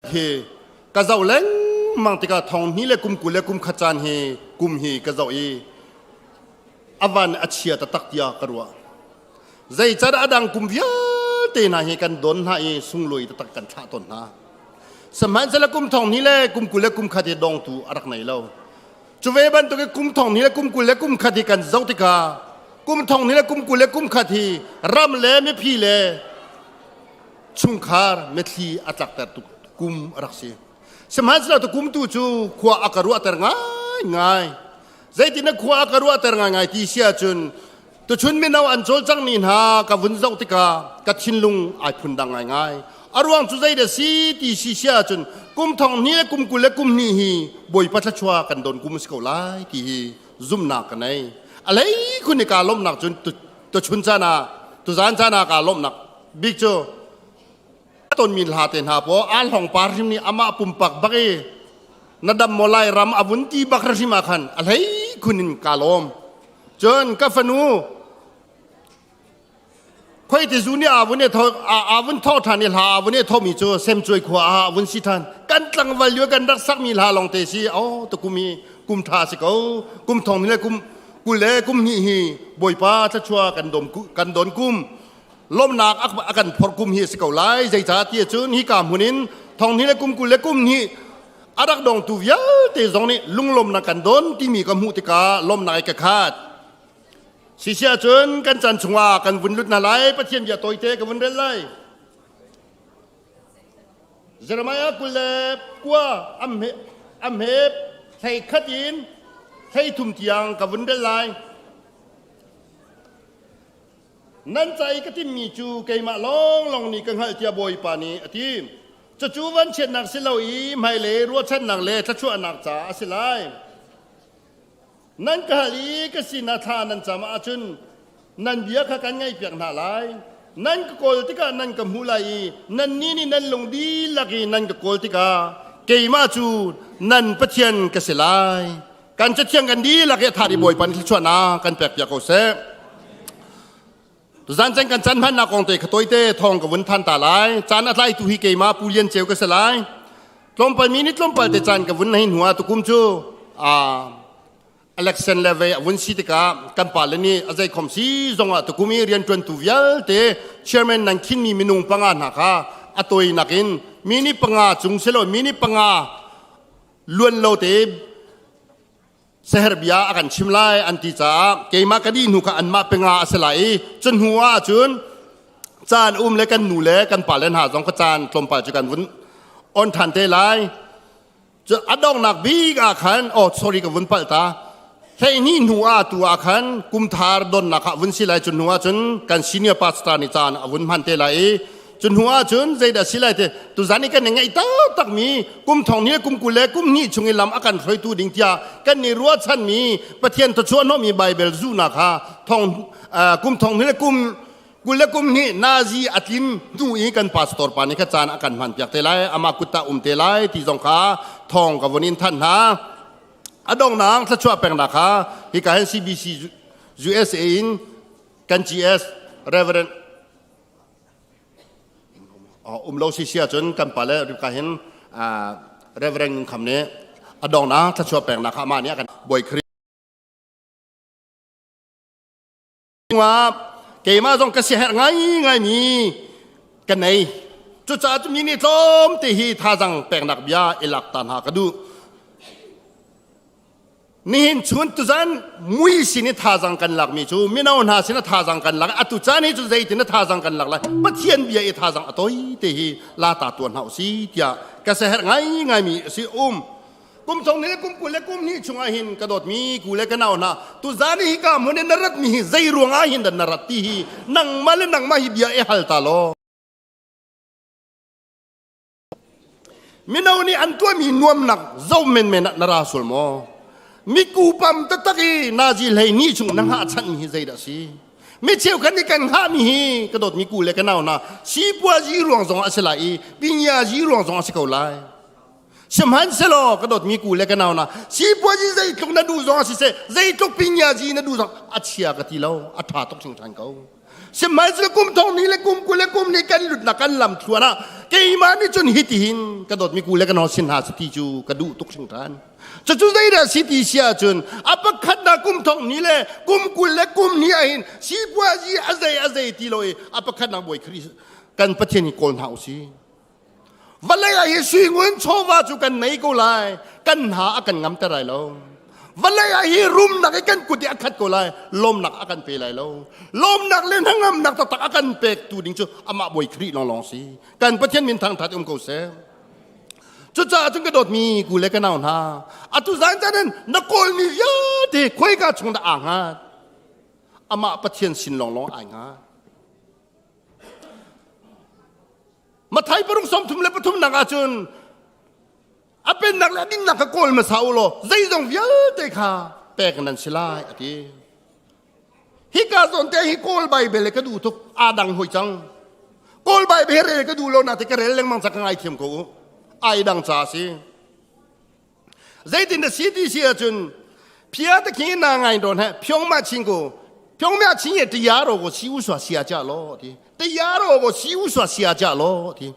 เฮกะเจ้าเล้งมังติกาทองนี้เลกุมกุเลกุมขจานเฮกุมเฮกะเจ้าเออวันอัจฉริยะตักยากรัวใจจัดอดังกุมเวียเตนะเฮกันดนหาเอสุงลอยตักกันชาตนนะสมัยจะเลกุมทองนี้เลกุมกุเลกุมขดีดองตูอรักไหนเล่าจุเวบันตุกกุมทองนี้เลกุมกุเลกุมขดีกันเจ้าติกากุมทองนี้เลกุมกุเลกุมขดีรำเลไม่พี่เลชุงคาร์เมทีอัตลักแต่ตุกุมรักเสียสมัยเราตุกุมตูจูขวาอักรัวแต่ง่ายง่ายใจที่นักขวาอักรัวแต่ง่ายง่ายที่เสียจนตัวชุนไม่นาอันโจลจังนินหากับวุ้นเจ้าติกากับชินลุงไอพุ่นดังง่ายง่ายอารวงจุใจเดสีที่เสียจนกุมทองนี้กุมกุเลกุมนี้ฮีบอยปัจจัวกันโดนกุมสกอไลที่ฮีซุ่มหนักกันไงอะไรคุณในการล้มหนักจนตัวชุนจานาตัวจานจานาการล้มหนักบิ๊กโจต้นมีลาเตนหาพออันของปาริมนี่อามาปุ่มปักบักเอนัดมอลายรำอวุนตีบักรสิมาขันอะไรคุณนินกาลมจนกัฟนูคอยที่ซูนี่อาวุนเนี่ยทอาวุนทอทานนี่ลาอาวุนเนี่ยทอมีโจเซมจวยขวาอาวุนสิทานกันตั้งวัลอยู่กันรักสักมีลาลองเตซีอ๋อตะกุมีกุมทาสิเขากุมทองนี่เลยกุมกุเลกุมนี่ฮีบอยป้าจะชัวกันดมกันโดนกุมลมหนักอากันพอกุมฮีสกาวไลใจจ่าเตี้ยจุนฮีกามหุนินทองนี้เลยกุมกุเลกุมฮีอารักดองตูวิลเตจงนี้ลุงลมนักกันโดนที่มีกำหูติกาลมนายกะขาดสิเชียจุนกันจันชงวากันวุ่นลุดนาไลปะเทียนอย่าตัวเตกันวุ่นเรื่อยเจรมายากุเลกัวอัมเฮบให้ขัดยินให้ทุ่มเตียงกันวุ่นเรื่อยนั่นใจก็ที่มีจูเกยมาลองนี่กังหัลเตียบอยปานีอธิจะจูวันเช่นนักสิเลาอีไม่เลรัวเช่นนักเลถ้าชั่วนักจ่าสิไลนั่นกะลีก็สินาทานันจามาจุนนั่นเบียกกันไงเปียกหน้าไลนั่นก็โกลติกานั่นก็มูลายนั่นนี่นั่นลงดีลักนั่นก็โกลติกาเกยมาจูนั่นปะเทียนก็สิไลกันจะเทียงกันดีลักทาริบอยปานีชั่วนากันเปียกเกษตุจานเจงกันจันพันนักองเตะขตัวเตะทองกับวันทันตาลายจานอะไรตุฮีเกมาปูเลียนเจวก็สลายลมไปมีนิดลมไปแต่จานกับวันให้หัวตุกุมจูอเล็กซานเลเววันสิติกากันปาเลนี่อาศัยคอมซีจงว่าตุกุมีเรียนจนตุวิลเตะเชอร์แมนนังคินมีมินุงปังงานหักะอตัวนักินมินิปังงาจุงเซโลมินิปังงาล้วนโลเตเซฮร์บียาอากันชิมไลอันติจ่าเกมาคดีนุกอันมาเป็นงาสลายจนหัวจุนจานเลกันหนูเลกันป่าเลนหาสองขจานกลมป่าจุกันวุ้นอ่อนทันเตไลจะอดองนักบีกอาคันsorry กับวุ้นปัลตาแค่นี้หนูตัวอาคันกุมทาร์ดอนนักวุ้นสิไลจนหัวจุนกันซีเนียร์ปัสตานิจานวุ้นพันเตไลจนหัวจนใจดัสิไลเตตุจานี่กันยังไงตักมีกุมทองนี้กุมกุเลกุมนี้ชงอิลามอากันรอยตูดิ่งเตียกันนี่รัวชันมีประเทศตัวชวนน้องมีไบเบิลจูนักฮะทองกุมทองนี้กุมกุเลกุมนี้นาซีอัติมดูอีกันพาสตอร์ปานิขจานอากันมันเปียกเตไลอามากุตตาเตไลที่สงขาทองกับวันนี้ท่านฮะอดองนางถ้าช่วยแปลงนักฮะฮิกาเห็น CBC USA กัน GS Reverendเราเสียจนกันไปแล้วริบการเห็นเรื่องคำนี้อดองนะถ้าชัวร์แปลงนะครับมาเนี้ยกันบ่อยครีว่าเกี่ยมาต้องกระเสียง่ายมีกันไหนจุดจ้าจะมีนี่ต้มตีฮีท่าจังแปลงนักบิยาเอลักตันหากระดูนี่เห็นชวนตุจันมุยสินท่าจังกันหลักมีจูไม่น่าหนาสินท่าจังกันหลักตุจันนี่จุดใจตินท่าจังกันหลักเลยปัจเจียนเบียท่าจังตัวตีฮีลาตาตัวหนาวสิเดียกระเสียง่ายมีสิกุมทรงนี้กุมกุเลกุมนี่ชงอาหินกระโดดมีกุเลกันเอาหน้าตุจันนี่ก็มันนรัตมีใจรวงอาหินดันนรัตตีฮีนังมาเลนังมาฮิเบียฮัลตาโลไม่น่านี่อันตัวมีนวมหนักเจ้าเมนนราสุลโมมีกูปั๊มตะตะกีนาจิเลยนี่ชุงนังหาชันมีใจดัสิไม่เชี่ยวกันในกันหามีกระโดดมีกูเลยกันเอาหน้าชีปัวจีรวงสองอาศัยปิญญาจีรวงสองอาศัยเกาไลสมัยเสลอกระโดดมีกูเลยกันเอาหน้าชีปัวจีใจตกนัดูสองอาศัยใจตกปิญญาจีนัดูสองอาเชียกติเลาอัฐาตกชิงชันเขา สมัยจะกุมทองนี้เลยกุมกูเลยกุมนี่กันหลุดนักกันลำทัวนะเกี่ยมานี่จนฮิตหินกระโดดมีกูเลยกันนอนสินหาสติจูกระดูตุกชิงทานจะจุดได้ละสิติเสียจนอัปขัดนักกุมทองนี้เลยกุมกูเลยกุมนี่หินสีบัวจีอาศัยตีลอยอัปขัดนักบอยคริสกันประเทศนี้โกนหาสิวันเลยไอ้สิ่งวันชอบว่าจุกันไหนก็ไล่กันหากันงำแต่ไรแล้ววันเลยไอ้รุมหนักไอ้กันกุฏิอักขัดก็ไล่ลมหนักอากันเปรย์ไรแล้วลมหนักเล่นทั้งงำหนักตักอากันเปกตูดิ่งจูอามาบอยคริสลองสิกันประเทศมินทางทัดกูเสจุดจ้าจึงกระโดดมีกูเล็กกันเอาหน้าอัตุสันจันนักโกลมีเยอะที่คุยกันชงตาอ่างฮะอามาประเทศสินลองอ่างฮะมาไทยปรุงสมทุมเล็บทุมนักอาจุนอาเป็นนักและดิ้งนักโกลมาสาวโลใจจงเยอะที่ข้าแปลกนั้นสิลายอดีฮิกาสนเตฮิโกลใบเบลก็ดูทุกอาดังหอยจังโกลใบเบลก็ดูโลนาที่กระเรลเลงมังสักไงเทียมกูไอ้ดังจ้าสิใจดินเสียดีเสียจนเพียตะกี้นางไงโดนฮะพิงมาชิงกูพิงมาชิงเอติยาโรก็สิวสวาเสียจ้าโลทีติยาโรก็สิวสวาเสียจ้าโลที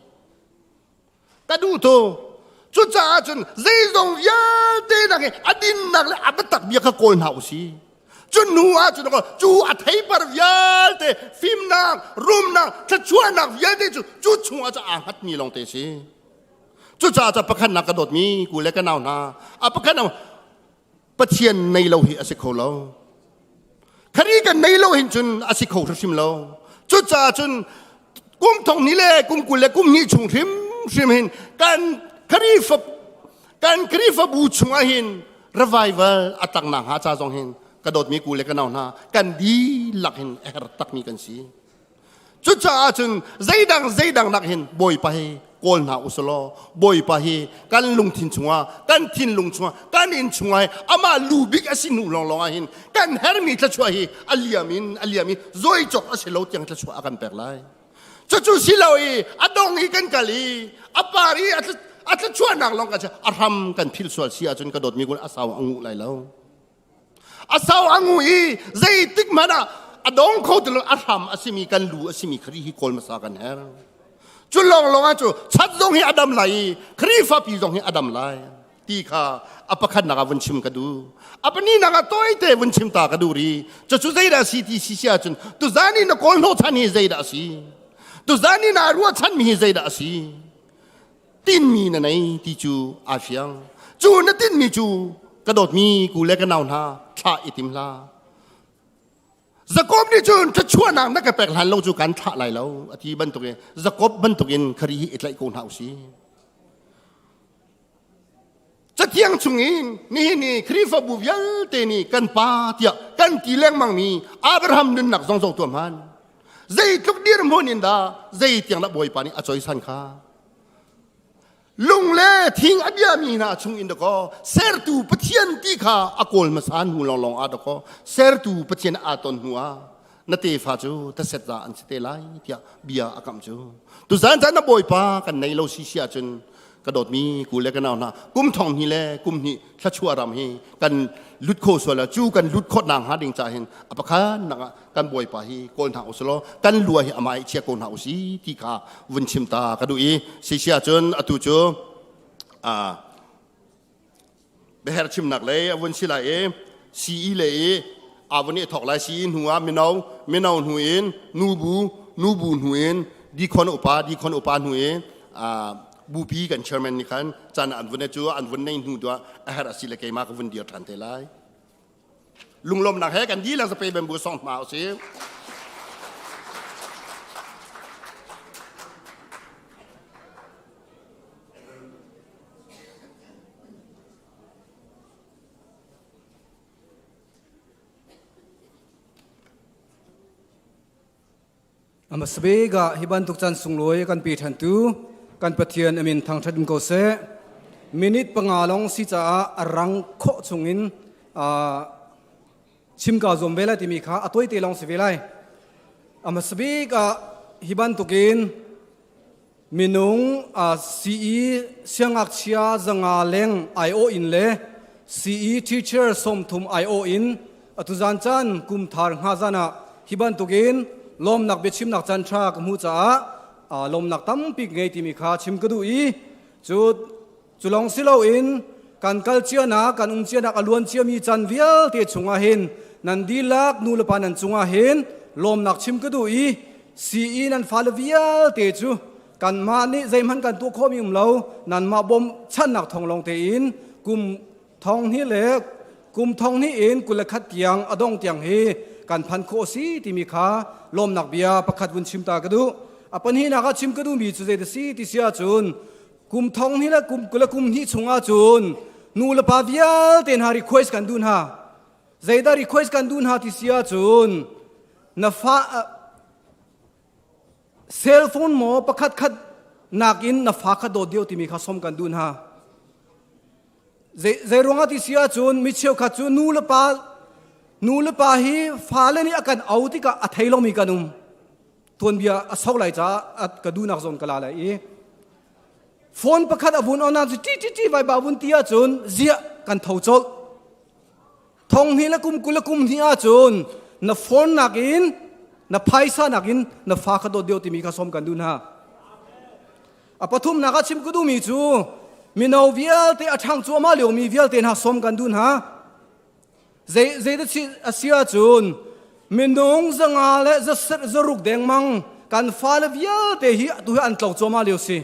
กระดูโตจุดจ้าจนใจจงยาเตนักอดินนักเลยอับตักเบียกโกนหาสิจนนัวจนก็จูอัฐิปรยาเตฟิมนักรุมนักถ้าช่วยนักยาเตจูชัวจะอ่างหัดมีลงเตสิจุดจ้าจะประคันนักกระโดดมีกูเล็กกันเอาหน้าประคันเอาประเทียนในเราหิอาศัยเขาเราคดีกันในเราหินจนอาศัยเขาทุกชิมเราจุดจ้าจนกุมทองนี้เลยกุมกูเล็กกุมนี้ชงทิมชิมหินการคดีฟบูชงหิน revival อัตังนังหาจ้าจงหินกระโดดมีกูเล็กกันเอาหน้ากันดีหลักหินตักมีกันสิจุดจ้าจนใจดังนักหินบ่อยไปโกลนาอุสโลบ่อยไปกันลุงทินชัวกันทินลุงชัวกันอินชัวอามาลูบิกอสินุลองหินกันเฮร์มิทชัวฮีอัลยามินซอยจอกอสิโลยังชัวอากันเปกไลจู่สิโลฮีอดองฮีกันกะลีอปารีอัตชัวนักลองกันจะอารัมกันพิลสวลเสียจนกระโดดมีกุลอาสาวอังูไลแล้วอาสาวอังูฮีใจติกมานะอดองเขาตลอดอารัมอสิมีกันลูอสิมีครีฮีโกลมาสากันเฮร์จุลองอ่ะจู่ชัดตรงให้อดัมไล่ครีฟ้าปีตรงให้อดัมไล่ตีข้าอัปขัดนักวันชิมกันดูอัปนี้นักตัวไอ้เตวันชิมตากระดูรีจู่ใจได้สิที่สิเสียจนตุจานี่นักคนโหชันให้ใจได้สิตุจานี่นักรัวชันมีให้ใจได้สิตินมีนั่นไงที่จู่อาเฟียงจู่นั่นตินมีจู่กระโดดมีกูเล็กกันเอาหน้าท่าอิติมลาจักรบนี่จูนถ้าชั่วนางนักแปลกหันเราจูกันท่าไหลแล้วอธิบันตุกินจักรบบันตุกินคดีอิตไลโกนหาสิจะเที่ยงชุงอินนี่ครีฟบุบยัลเตนี่กันปาเตียกันกีเลงมังมีอับราฮัมนินนักสองตัวมันใจทุกเดือนโมนินดาใจเตียงละบอยปานี่อจอยสันข้าลุงเล่ทิ้งอับยามีนาชุงอินดก็เซอร์ตูปะเทียนตีข้าอโกลมาสานหูลองอาดก็เซอร์ตูปะเทียนอาตอนหัวนั่นเตฟ้าจูแต่เสร็จละอันเสร็จไล่เดียเบียอากำจูตุสันจันนับบอยปากันในโลซิเซียจนกระโดดมีกูเล็กกันเอาหน้ากุมทองนี่แหละกุมนี่ถ้าชั่วรำให้กันลุดโคส่วนละจูกันลุดโคตรนางหาดิ่งใจเห็นอปะคันนักกันบอยปาฮีโกนหาอุสโลกันรวยอามาเชียโกนหาอุสีที่ข้าวันชิมตากระดูอีซิเซียจนอตุจูเบฮร์ชิมนักเลยวันสิไลซีเลยวันนี้ถกไลซีนหัวไม่เอาหัวเอ็นนูบูหัวเอ็นดีคนอุปาหัวเอ็นบูปีกันเชอร์แมนนี่กันจานอันวันนี้จูอันวันนี้หัวตัวเฮร์สิเลกมากวันเดียวทันเทไลลุงลมหนักแห่กันดีแล้วสเปย์เป็นบูซองมาเอาสิอามาสเบกะฮิบันตุกจันสุงลอยกันปีทันตูกันปะเทียนอามินทางทัดมโกเซมินิตปังอาลงสิจ้ารังโคชุงินชิมกาซอมเวลาที่มีข้าอตัวที่ลงสิเวลาอามาสเบกะฮิบันตุกินมินุงซีเสียงอักเชียจังอาเลงไอโออินเลซีทีเชอร์สมทุมไอโออินอตุจันจันกุมทาร์ฮาจานะฮิบันตุกิน ลมหนักเบ็ดชิมหนักจันทรากมูจ้าลมหนักตั้มปีกไงที่มีขาชิมกระดูอีจุลองสิเราอินการกัลเชียนาการเชียนักอลวนเชียมีจันเวียลเตจงอาเห็นนันดีลักนูลปานันจงอาเห็นลมหนักชิมกระดูอีซีอีนันฟาลเวียลเตจูกันมานี่ใจมันกันตัวโคมีเรานันมาบ่มชั้นหนักทองลงเตอินกุมทองนี่เล็กกุมทองนี่เองกุลขัดเตียงอดงเตียงเฮกันพันโคสีที่มีขาลมหนักเบียประคัดวุนชิมตากระดูปัญหานักชิมกระดูมีจุดเด็ดสีที่เสียจุนกุมทองนี่ละกุมนี่ชงอาจุนนูลปาเวียเต็นหารีเควสกันดูนฮะใจดารีเควสกันดูนฮะที่เสียจุนนฟ้าเซลโฟนหมอประคัดคัดนักอินนฟ้าคัดโดดเดียวที่มีข้าสมกันดูนฮะใจรวงอาที่เสียจุนมิเชลขัดจุนนูลปาฮีฟ้าเลนี่อาการเอาที่กับอัฐิลมีกันทวนเบียสาวไหลจ้าอัดกระดูนักจนกลาเลยโฟนประคัดอาวุธเอาหน้าจีไว้บ่าวุนเตียจุนเสียกันเท่าจดทองนี่ละกุมที่อาจุนนโฟนนักอินนไพศาลนักอินนฟ้าคัดโดดเดียวที่มีข้าสมกันดูนะปฐุมนักชิมก็ดูมีจูมีนาวเวียลเตอช่างจัวมาเหลียวมีเวียลเตนักสมกันดูนะเจดชีเสียจุนมีนงจังอาเลจะรุกแดงมังกันฟ้าเลเวียลเตฮีตัวอันตลกจัวมาเหลียวสิ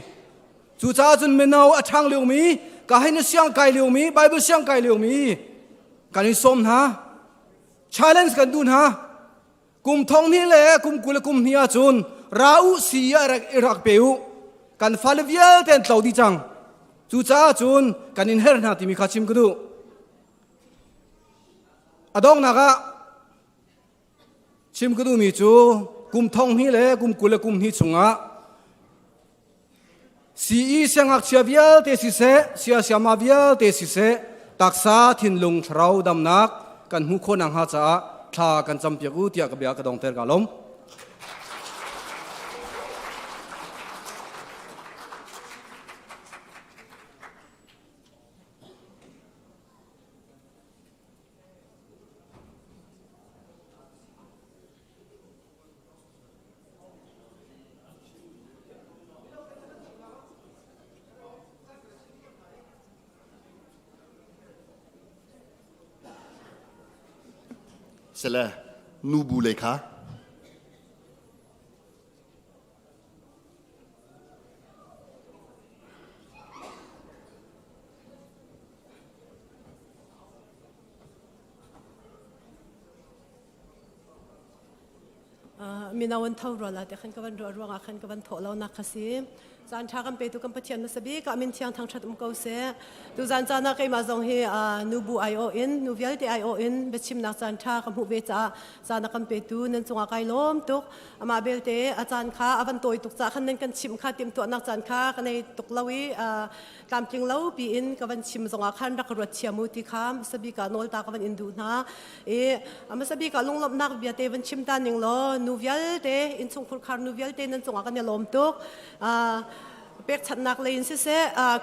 จู่จ้าจุนมีนาวช่างเหลียวมีก็ให้นเสียงไกลเหลียวมีไบเบิลเสียงไกลเหลียวมีกันนิสมนะ challenge กันดูนะกุมทองนี่แหละกุมนี่อาจุนราอุสีรักเปียวกันฟาลเวียเต็นเต่าดีจังจู่จ้าจุนกันอินเฮร์นาที่มีข้าชิมกันดูอดองนักชิมกันดูมีจูกุมทองนี่แหละกุมนี่ชงอ่ะสีเสียงอักเชียเวียเตสิเสเสียมาเวียเตสิเสตักษาทินลุงเท้าดำนักกันหูคนอังหาจ้าท่ากันจำเปียกูเตียกับเบียกระดองเตอร์กาลมเสร็จแล้วนูบูเลยค่ะมีนาวันเท่าไรละแต่ขันกับวันรัวขันกับวันโถเรานักขสิจานชากันไปตุกันพัฒนาสบีก็มินเทียงทางชัดมุกเอาเสดูจานจานักไอ้มาจงเฮนูบูไอโออินนูเวลต์ไอโออินเบชิมนักจานชาคำพูเวจ้าจานักกันไปตุนั่นจงอาไกล้มตุกมาเบลเตอาจารย์ข้าอวันตัวตุกจ้าขันนั้นกันชิมข้าเตรียมตัวนักจานข้ากันในตุกลาวีตามจริงแล้วปีอินกับวันชิมจงอาขันรักรวดเชียมุติข้ามสบีกาโนลตากับวันอินดูนะมาสบีกาลงลบนักเบียเตวันชิมตานิงโลนูเวลเตอินทรงคุณคาร์นูเวลเตนั่นจงอากันเนี่ยลมตุกเป็กชัดนักเลยสิเส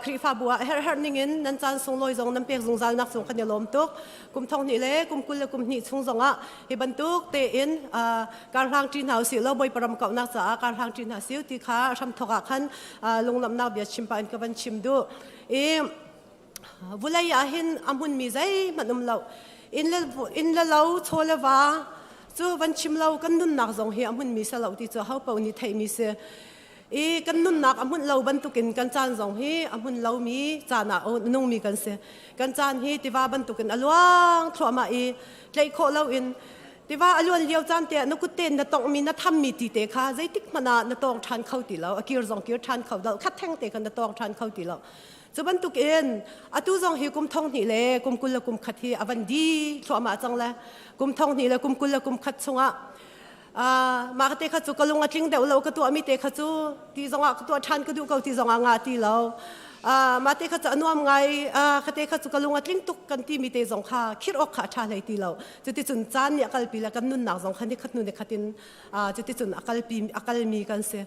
ครีฟ้าบัวเฮร์นิ่งอินนั่นจานส่งลอยจงนั่นเป็กจงจานนักส่งขันยาลมตุกกุมทองนี่เลยกุมกุลกุมนี่ส่งจงอ่ะเฮบันตุกเตอินการทางจีนหาวสิแล้วบอยปรำเก่านักษาการทางจีนหาวสิที่ขาทำทอกขันลงลำนักเบียชิมปานกับวันชิมดูวุ้ยอาหินอามุนมีใจมันนุ่มเหลาอินละเหลาโชเลวาจู่วันชิมเหลากันนุ่นนักจงเฮอามุนมีเสเหลาที่จู่เขาเป่านี่ไทยมีเสกันนุ่นนักอามุนเราบรรทุกินกันจานสองฮีอามุนเรามีจานอ่ะนุ่งมีกันเสียกันจานฮีที่ว่าบรรทุกินอลวงทั่วมาเลยโคเราอินที่ว่าอลวนเลี้ยวจานเตะนกุเตนนตองมีนทำมีตีเตะค่ะใจติ๊กมานานตองทานเข้าตีเรากีร์สองกีร์ทานเข้าเราคัดแท่งเตะกันนตองทานเข้าตีเราจะบรรทุกอินตุจงฮีกุมทองนี่เลยกุมกุลกุมขัดฮีอวันดีทั่วมาจังเลยกุมทองนี่เลยกุมกุลกุมขัดชงอ่ะมาเตะขจูกลงอัดลิงเดาเราก็ตัวมีเตะขจูที่จงอ่ะตัวชันก็ดูเขาที่จงอ่ะงาที่เรามาเตะขจูอนุมไงเตะขจูกลงอัดลิงตุกกันที่มีเตะจงค่ะคิดออกขาชาเลยที่เราจะติดจุนจานเนี่ยกัลปีละกันนุ่นหนักจงคันที่ขัดนุ่นเด็กขัดินจะติดจุนกัลมีกันเสีย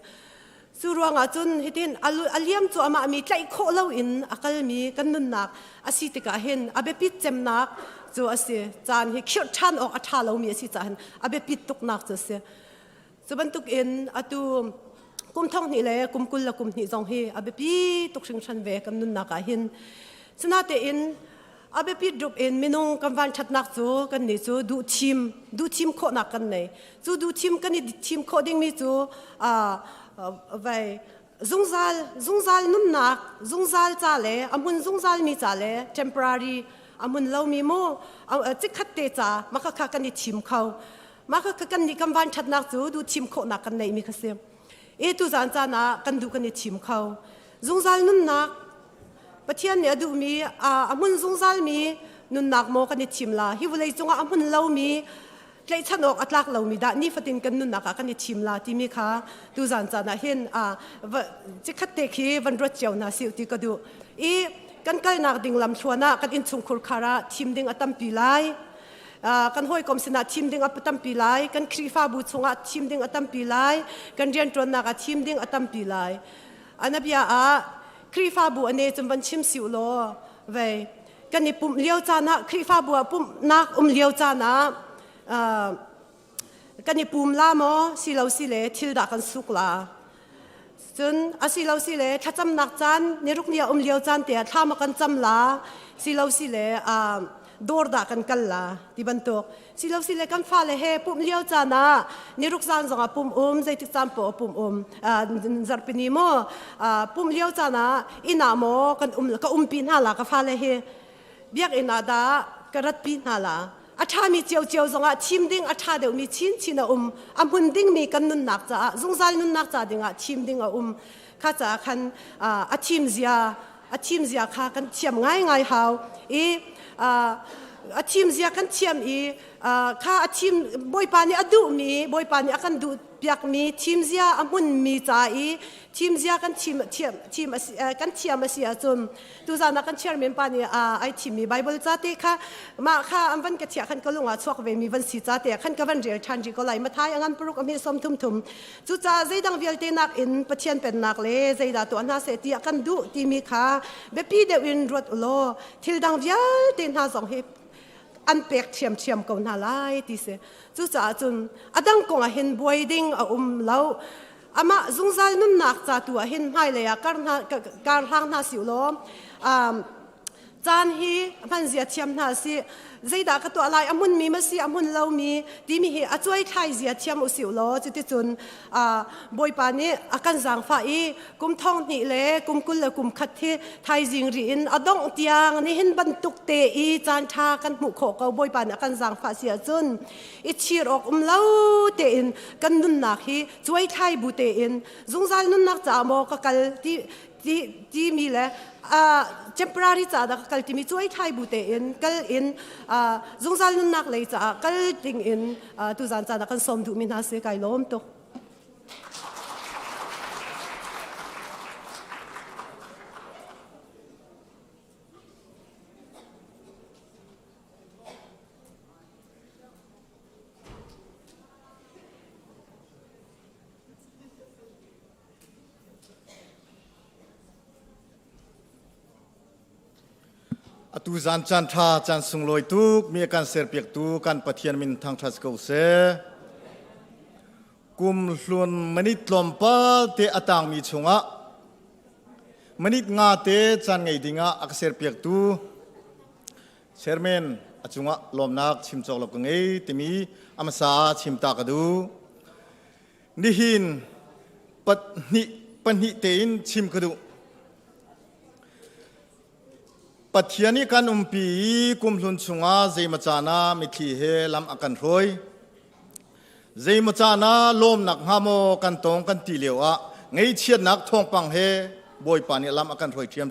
สุรวงอาจุนฮิตินอัลเลียมจูอามามีใจโคเราอินกัลมีกันนุ่นหนักอาศิติกาเห็นอาเบปิดเจมนักจูอาเสียจานฮิคิดชันออกอัฐาเรามีอาศิจานอาเบปิดตุกนักจูเสียจ จะบรรทุกอินอตูกุมท่องนี่เลยกุมกุลละกุมนี่จงเฮอเบปีตุกชิงชันเวกำนุนนักหินสนาเตอินอเบปีดรุปอินมินงกำวันชัดนักจูกันนี่จูดูทีมโคนักกันนี่จูดูทีมกันนี่ทีมโคดิ้งมีจูไว้zungzal nun nak zungzal chale amun zungzal mi chale temporary amun lo mi mo chikhat te cha makha kha kan ni thim khau makha kha kan ni kam van that nak chu du thim kho nak kan nei mi khase e tu zan cha na kan du kan ni thim khau zungzal nun nak pathian ne du mi amun zungzal mi nun nak mo kan ni thim la hi vulai chunga amun lo miใจฉันออกอัตลักษณ์เรามีดานี่ฟัตินกันนุ่นนักกันนี่ชิมลาที่มีค่ะดูจานจานะเห็นจิคัดเตคีวันรถเจ้านาสิวที่ก็ดูอีกันใกล้นักดิ่งลำชวนะกันอินสุงคุรคาระทีมดิ่งอัตมปีไลกันห้อยกรมสนาทีมดิ่งอัตมปีไลกันครีฟ้าบูชงอัตทีมดิ่งอัตมปีไลกันเรียนจวนนักทีมดิ่งอัตมปีไลอันนั้นพี่ครีฟ้าบูอันนี้จำเป็นชิมสิวโลเว้กันนี่ปุ่มเลี้ยวจานะครีฟ้าบัวปุ่มนักเลี้ยวจานะกันนี่ปุ่มลามอสิเราสิเลทิลดากันสุกลาจนสิเราสิเลถ้าจำนักจันนี่รุกเนี่ยเลี้ยวจันเตียถ้ามากันจำลาสิเราสิเลดอร์ดากันกันลาที่บรรทุกสิเราสิเลกันฟ้าเลเฮปุ่มเลี้ยวจันนะนี่รุกจันจงปุ่มใจติดจันปอปุ่มจารปินีโมปุ่มเลี้ยวจันนะอินาโมกันก็ปีนหาลาก็ฟ้าเลเฮเบียกอินาดากระดัดปีนหาลาอาชามีเจียวจงทีมดิ่งอาชาเดี๋ยวมีชินอามุนดิ่งมีกันนุนนักจ้าจงซาลนุนนักจ้าดิ่งทีมดิ่งข้าจ้าคันทีมเสียข้ากันเทียมง่ายหาวทีมเสียกันเทียมข้าทีมบอยปานี่ดูมีบอยปานี่อากันดูเปียกมีทีมเสียอามุนมีจ้าทีมเสียกันทีมกันเทียมเสียจนตัวจานักกันเชียร์เมนปานี่ไอทีมมีไบเบิลจ้าเตะมาข้าอันวันกระเทียขันก็ลงชวกเวมีวันสีจ้าเตะขันก็วันเรียลชันจีก็ไหลมาท้ายอันปลุกมีสมทุ่มจุจ้าใจดังเวลเตนักอินปะเทียนเป็นนักเล่ใจดาตัวน่าเสียตีกันดูที่มีข้าเบปีเดวินรถโลทิลดังเวลเตน่าสองเฮอันเป็กเทียมกันหาไล่ที่เสจุจ้าจนอดังกงเห็นบวยดิ้งเล่าอามาซุงซาลนุ่นนักจ้าตัวเห็นไม่เลยการทางน่าสิวล้อจานฮีพันเสียเทียมน่าสิใจดากตัวอะไรอามุนมีมาสิอามุนเรามีดีมีเหตุช่วยไทยเสียเทียมอุสิวล้อจุดจนบอยปานี้อาการสังฟ้ากุมท่องนี่เล่กุมกุลเลยกุมขัดที่ไทยจิงรีนอดองเตียงนี่เห็นบรรทุกเตอีจานชากันหมู่โขกเอาบอยปานี้อาการสังฟ้าเสียจนชีรอกเล่าเตอินกันนุนนักฮีช่วยไทยบูเตอินจงใจนุนนักจ่าโมกกัลที่มีแหละtemporary จ้าดักกัลที่มีช่วยไทยบูเตอินกัลอินจงใจนุนนักเลยจ้ากัลติงอินตุจานจ้าดักกันสมดุมินาเสกายล้อมตกตูจันจันทาจันสุงลอยตุกมีการเสียเปียกตุกันปะเทียนมินทางทัศกเสกุมลุนมนิดลมปะเตอตังมีชงะมนิดงาเตจันไงดิงะอักเสียเปียกตุเชอร์เมนอจุงะลมนักชิมจอกลกงเอติมีอมสาชิมตากดูนิหินปันหิเตอินชิมกดูปัจเจียนี้กันปีกุมลุนชงอาเจมาจานามิทีเฮลำอากันรอยเจมาจานาลมหนักฮามโมกันตงกันตีเหลียวอะไงเชียดนักทองปังเฮบอยปานิลำอากันรอยเทียม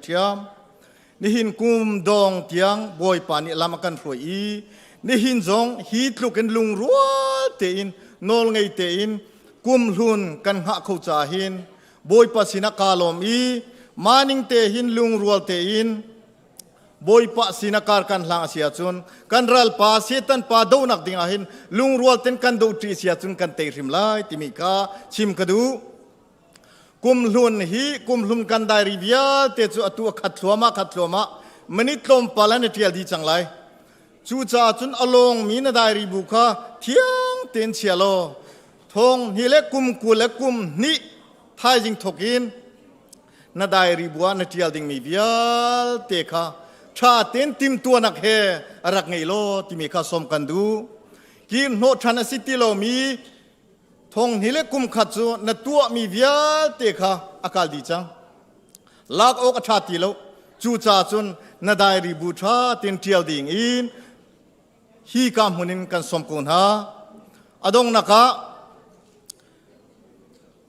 นี่หินกุมดองเตียงบอยปานิลำอากันรอยนี่หินจงฮีทลุกันลุงรัวเตอินนอลไงเตอินกุมลุนกันหะเขาจ่าหินบอยปัสินักกาลมมานิงเตหินลุงรัวเตอินบอยปะสินักการกันหลังเสียจุนกันรัลปาเสตันปาดูนักดิ่งอาหินลุงรัวเต็นกันดูตรีเสียจุนกันเตริมไลติมิกาชิมกดูกุมลุนฮีกุมลุนกันได้ริบยาเตจูอตัวขัดลัวมามันนิดลมปาลันเทียลดีจังไรจูจ่าจุนอลงมีนได้ริบุคาเทียงเต็นเชียโลท งฮิเล็กกุมกุเล็กกุมนี่ไทยจิงทกินนาได้รีบัวนาเทียลดิงมีเบียลเตคะชาเต็นติมตัวนักเฮรักไงโลที่มีข้าสมกันดูกินโนชันสิติโลมีทงฮิเล็กกุมขัดจูนาตัวมีเบียลเตคะอากาศดีจังลากอกชาติโลจูจ่าจุนนาได้รีบูชาเต็นเทียลดิงอินฮีกามหุนินกันสมกุนฮาอดงนักะ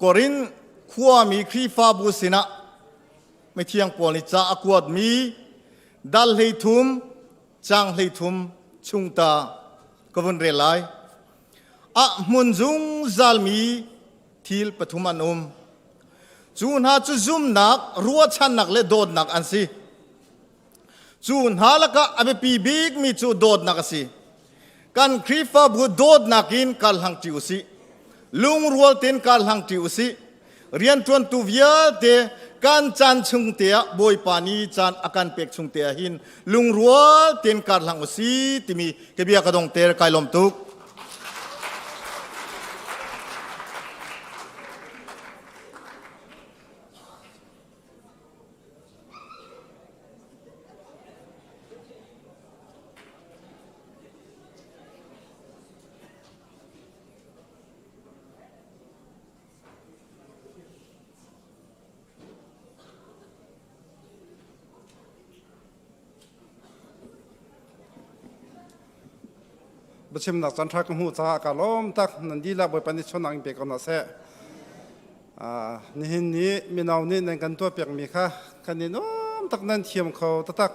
กอรินขัวมีครีฟาบูสินะไม่เที่ยงปอนิจ่าอควดมีดัลเลยทุมจางเลยทุมชุงตากวนเรลัยอะมุนจุงซัลมีทิลปฐุมันจูนหาจุซุมนักรัวชันนักเลโดดนักอันสิจูนหาละกะอเบปีบิกมีจูโดดนักสิกันครีฟาบูโดดนักินกัลหังติอุสิลุงรัวเต็นกัลหังติอุสิเรียนทวนตุวิยเตการจันชุงเตียบอยปานีจันอาการเป็กชุงเตียหินลุงรัวเต็นกัลหังอุสิติมีเกบียกระดงเตรไกลลมตุกประชุมนักสันทากหูสหการล้มตักนันดีละบอยปนิชนังเปียกนัสเซนี่นี้มีนาวนี่ในกันตัวเปียกมีค่ะกันนี่น้อมตักนั่นเทียมเขาตัก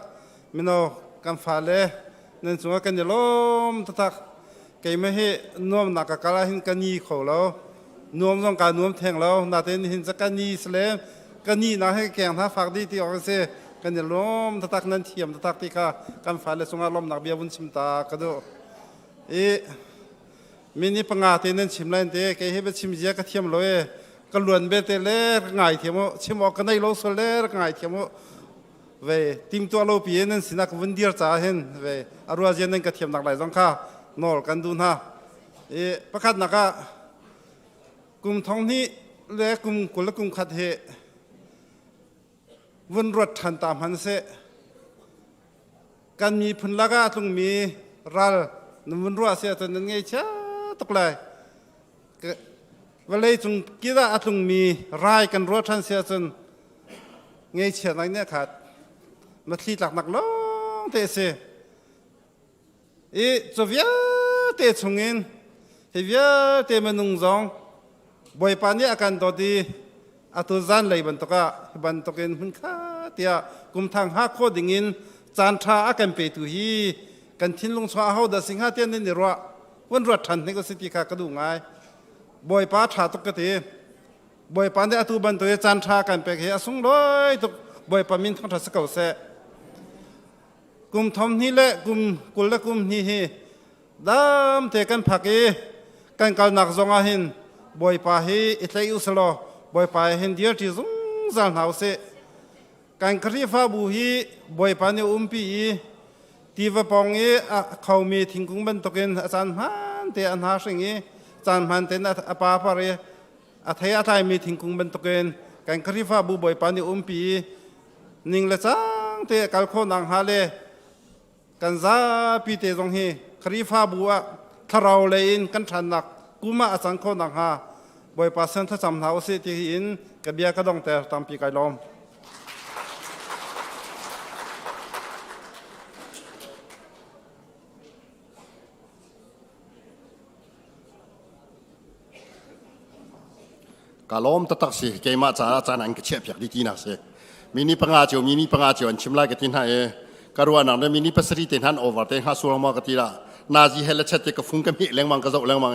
มีนาวกันฟ้าเล่นั่นสงกันนี่ล้มตักเกี่ยไม่ให้น้อมนักกะลาหินกันนี่เขาแล้วน้อมต้องการน้อมแทงแล้วนาเตนหินสักกันนี่สเลมกันนี่นะให้แกงท่าฝากดีที่ออกเสกันนี่ล้มตักนั่นเทียมตักที่ค่ะกันฟ้าเล่สงอารมณ์นักเบียวุ้นชิมตากระโดมินิปังอาเตนันชิมไลน์เตะแกเห็นเป็นชิมเจียกเทียมลอยก็ล้วนเบเตเล่ง่ายเทียมชิมออกกันได้โลโซเล่ง่ายเทียมเวทีมตัวเราเปลี่ยนนั่นสินักวันเดียร์จ้าเห็นเวอารวาเจนันก็เทียมนักหลายสองข้านอลกันดูนะประคัดนักกลุ่มท้องนี้เล่กลุ่มกุลกลุ่มขัดเหวันรถทันตามหันเสการมีพลังต้องมีรัลนุ่มรัวเสียจนยังไงเช่าตกเลยวันเลยจงคิดว่าอาจงมีรายกันรัวทันเสียจนไงเช่าอะไรเนี่ยขาดมาทีหลักหนักล้องเตะเสียจบยาเตะชงเงินเฮียเตะมันนุ่งจงบ่อยปานนี้อาการตัวดีอาตุจันเลยบรรทุกเงินหุ่นข้าเตียกุมทางหักโคดิ่งินจานทาอาการเปตุฮีกันทิ้งลงสวาเขาดัดสิงหาเตียนนี่รัววันรัวทันนี่ก็สิทธิขากระดูง่ายบ่อยป้าถาตุกติบ่อยปานได้อตุบันตัวจานทากันเปกเฮียสุงร้อยตุกบ่อยปามินทั้งทัศเก่าเสกุมทอมนี่แหละกุมกุลและกุมนี่เฮดามเตกันผักกันการนักจงอาหินบ่อยป้าเฮอิตาอุสโลบ่อยป้าเห็นเดียร์ที่สุงจานหาวเสกันครีฟ้าบุฮีบ่อยปานเนี่ยปีที่ว่าปองเขามีทิ้งกุ้งบรรทุกเงินอาจารย์ฮันเตอันหาสิ่งอาจารย์ฮันเตนอาปาปารีอาทัยอาทัยมีทิ้งกุ้งบรรทุกเงินการคริฟ้าบุบอยปานิปีนิ่งละจังเตะกัลโคนังฮาเลกันซาปีเตจงเฮคริฟ้าบัวทาราวเลนกันชันนักกุมาอาจารย์โคนังฮาบอยปาเซนทัศน์หาวเสติหินกับเบียกระดองแต่ตามปีไกลลมกาล้มตักสิเกมาจานังกเชียบอยากดีที่น่ะสิมินิปังอาเจียวอันชิมไลกตินให้การวันนั้นมินิปัสริตินหันโอเวอร์เตนหาสุรมากติละนาจีเฮลเชตก็ฟุ้งกันมีแรงมังกระโจแรงมัง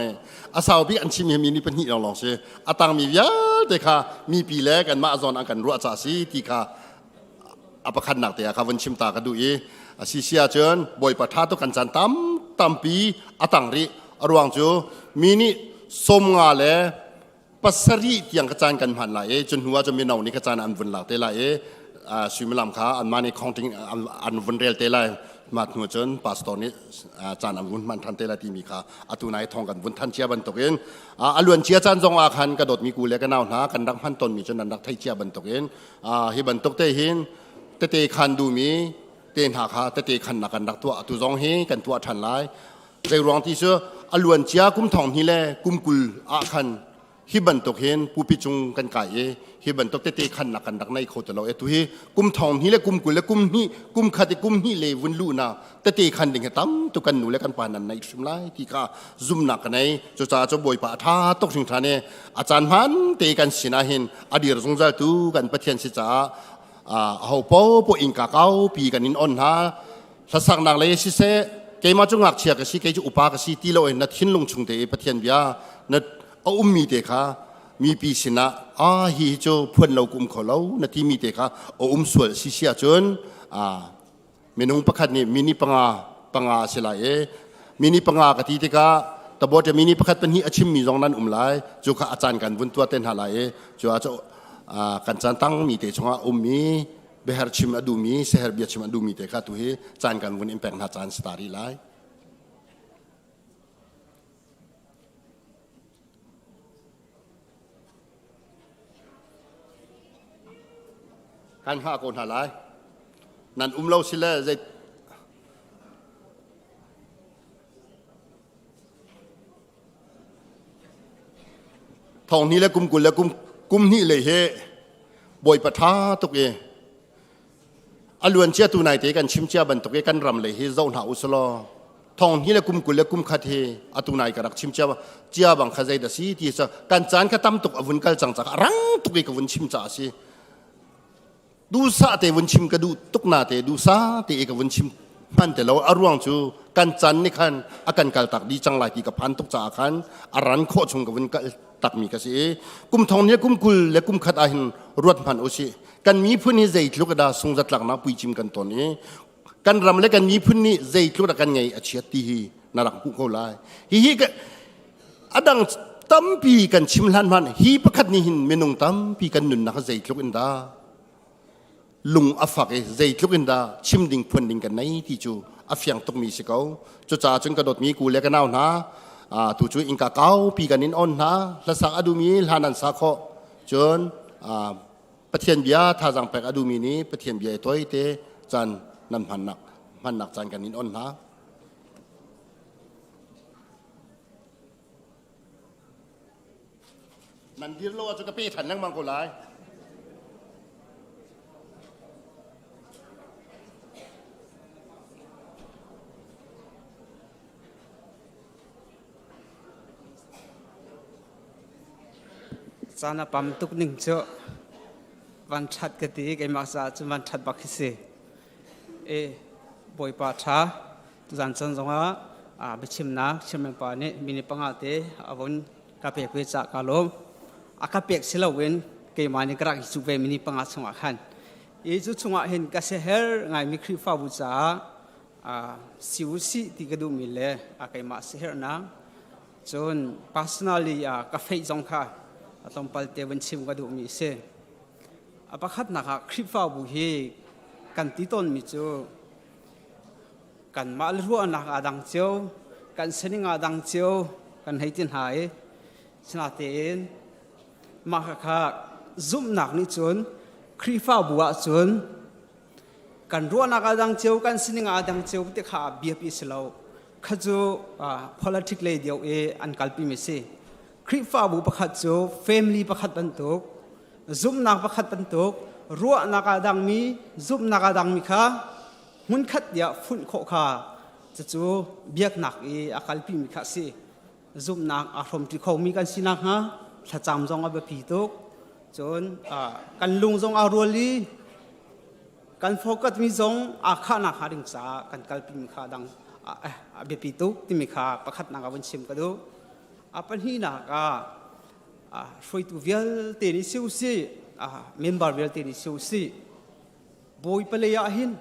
อาสาวบีอันชิมมินิปันหิลองสิอาตังมียาเด็กค่ะมีปีแรกกันมาจอนอันกันรัวจ่าสิที่ค่ะอภิคันหนักแต่ค่ะวันชิมตากันดูสิเสียเจินบ่อยปะทาตุกันจันตั้มปีอาตังริรวงจูมินิสมงาเลปัสริที่ยังกระจายกันผ่านหลายจนหัวจะมีหน่อนี่กระจายอันวุ่นหลักเตลายสุมิลามขาอันมาในคองทิ้งอันวุ่นเรียลเตลาย มาหัวจนปาสตอนี้จานวุ้นมันทันเตลตีมีค่ะอตุนายทองกันวุ้นทันเชียบันตกเองอลวนเชียจันจงอาคันกระโดดมีกูเล็กกันเอาหนากันดักพันตนมีจนนันดักไทยเชียบันตกเองฮิบันตกเตหินเตคันดูมีเตนหาค่ะเตคันนักกันดักตัวตุจงเฮกันตัวทันไลใจรองที่เชื่ออลวนเชียกุมทองนี่แหละกุมกุลอาคันฮิบันตกเห็นผู้พิจุงกันไก่ฮิบันตกเตะขันนักกันดักในโคตรเราตุฮีกุมทองนี่และกุมกุลและกุมนี่กุมขัดกุมนี่เลวุนลูนาเตะขันดิ่งตั้มตุกันหนูและกันปานันในชุมไลที่ข้าซุ่มนักกันในจะจ่าจะบ่อยปะท่าตกถึงท่านเนี่ยอาจารย์มันเตะกันสินะเห็นอดีตสงใจตูกันปะเทียนสิจ้าเขาปอิงกาเก้าปีกันนินอ่อนฮะถ้าสักนักเลยสิเสเกมาจงหักเชียกสิเกจอุปากสิตีเราเองนัดหินลงชุงเตะปะเทียนเบียนัดเอามีเด็กค่ะมีปีสินะฮีโจเพื่อนเรากุมเขาเรานาทีมีเด็กค่ะเอาสวดสิเสียจนเมนูประคัดนี่มินิปังาเสลายมินิปังากะทีเด็กค่ะแต่บอกจะมินิประคัดเป็นฮีอาชิมมีตรงนั้นไลจูข้าอาจารย์กันวุ้นตัวเต้นหาไลจูอาจจะกันจันตั้งมีเด็กชงมีเบฮร์ชิมอดูมีเซฮร์เบียชิมอดูมีเด็กค่ะตัวฮีจานกันวุ้นอิมแพงหาจานสตารีไลการหาคนหาไรนั่นเราสิเลใจทองนี้แล้วกุมกุลแล้วกุมนี่เลยเฮบอยปะท้าตุกเออลวนเชียตูนายเตกันชิมเชียบันตุกเอกันรำเลยเฮเจ้าหน้าอุสลอทองนี้แล้วกุมกุลแล้วกุมขัดเฮอตูนายกระดักชิมเชียเจียบังขจายดสีที่จะการจานกระตั้มตุกอวุนกัลจังจักรังตุกเอกวุนชิมจ่าสิดูซาเตวันชิมกระดูตุกนาเตดูซาเตเอกวันชิมมันแต่เราอารวงจูกันจันนี่คันอาการกัลตักดีจังไรที่กับพันตุกจ่าคันอารันโคชงกับวันกัลตักมีกสิกุมทองเนี่ยกุมกุลและกุมขัดอาหินรวดพันโอชิกันมีพื้นนี้ใจลุกดาทรงจัดหลักนาปุยจิมกันตอนนี้กันรำและกันมีพื้นนี้ใจลุกดากันไงอาชีพตีฮีนารักผู้เขาไล่ฮีกันอดังตั้มปีกันชิมลันมันฮีประคัดนี่หินเมนงตั้มปีกันหนุนนักใจลุกอินดาลุงอัฟฟักใจลุกอินดาชิมดิ่งพันดิ่งกันในที่จูอัฟยังตกมีสิเขาจุจ่าจนกระโดดมีกูเล็กกันเอานะตูจูอิงกาเก้าปีกันนินอ่อนนะและสักอดูมีลานันสักข้อจนประเทศเบียท่าจังแปกอดูมีนี้ประเทศเบียตัวเตจันนั่นพันหนักจันกันนินอ่อนนะนั่นดีโลจะกระปี้ถันนั่งมังโกไลจานาปั๊มตุกหนึ่งเจ้าวันชัดกติกไอมาซาจุวันชัดบักฮิเซบอยปาชาตุจันจันจงอาไปชิมนักชิมปานี่มินิปังอาเตอวันกาเปกเวจากกาลมอากาเปกเสลาเวนเกมานิกรักสุเวมินิปังอาชงอาขันจุชงอาเห็นกาเซเฮร์ไงมิคริฟาบุษาสิวสิที่กระดูมิเลอาเกมาเซเฮร์นังจน personally กาเฟจงค่ะต้องไปเตวันชิมกระดูมีเสอปะคัดนักคลิปฟ้าบุหีกันติต้นมิจูกันมาลรัวนักอาดังเจียวกันเสนิงอาดังเจียวกันให้ตินหายชนะเตนมาค่ะซุ่มนักนี่จนคลิปฟ้าบัวจนกันรัวนักอาดังเจียวกันเสนิงอาดังเจียวที่ขาเบียบิสเลาขจูpolitics เลยเดียวอันกัลปีมิเสคริฟ้าบุประคัดโจ family ประคัดบรรทุกซุ่มนักประคัดบรรทุกรัวนักดังมีซุ่มนักดังมีค่ะหุ่นขัดเดียฝุ่นโคค่ะจะโจเบียกนักอาการปีมีค่ะสิซุ่มนักอารมณ์ที่เขามีกันสินักฮะถ้าจำจงเอาไปผีตุกจนกันลุงจงอารัวลีกันโฟกัสมีจงอาขานักหาดึงสากันกัลปีมีค่ะดังเบียผีตุกที่มีค่ะประคัดนักวันชิมกันดูapa ni nak free to vial teni siusi member vial teni siusi boy pelaya hin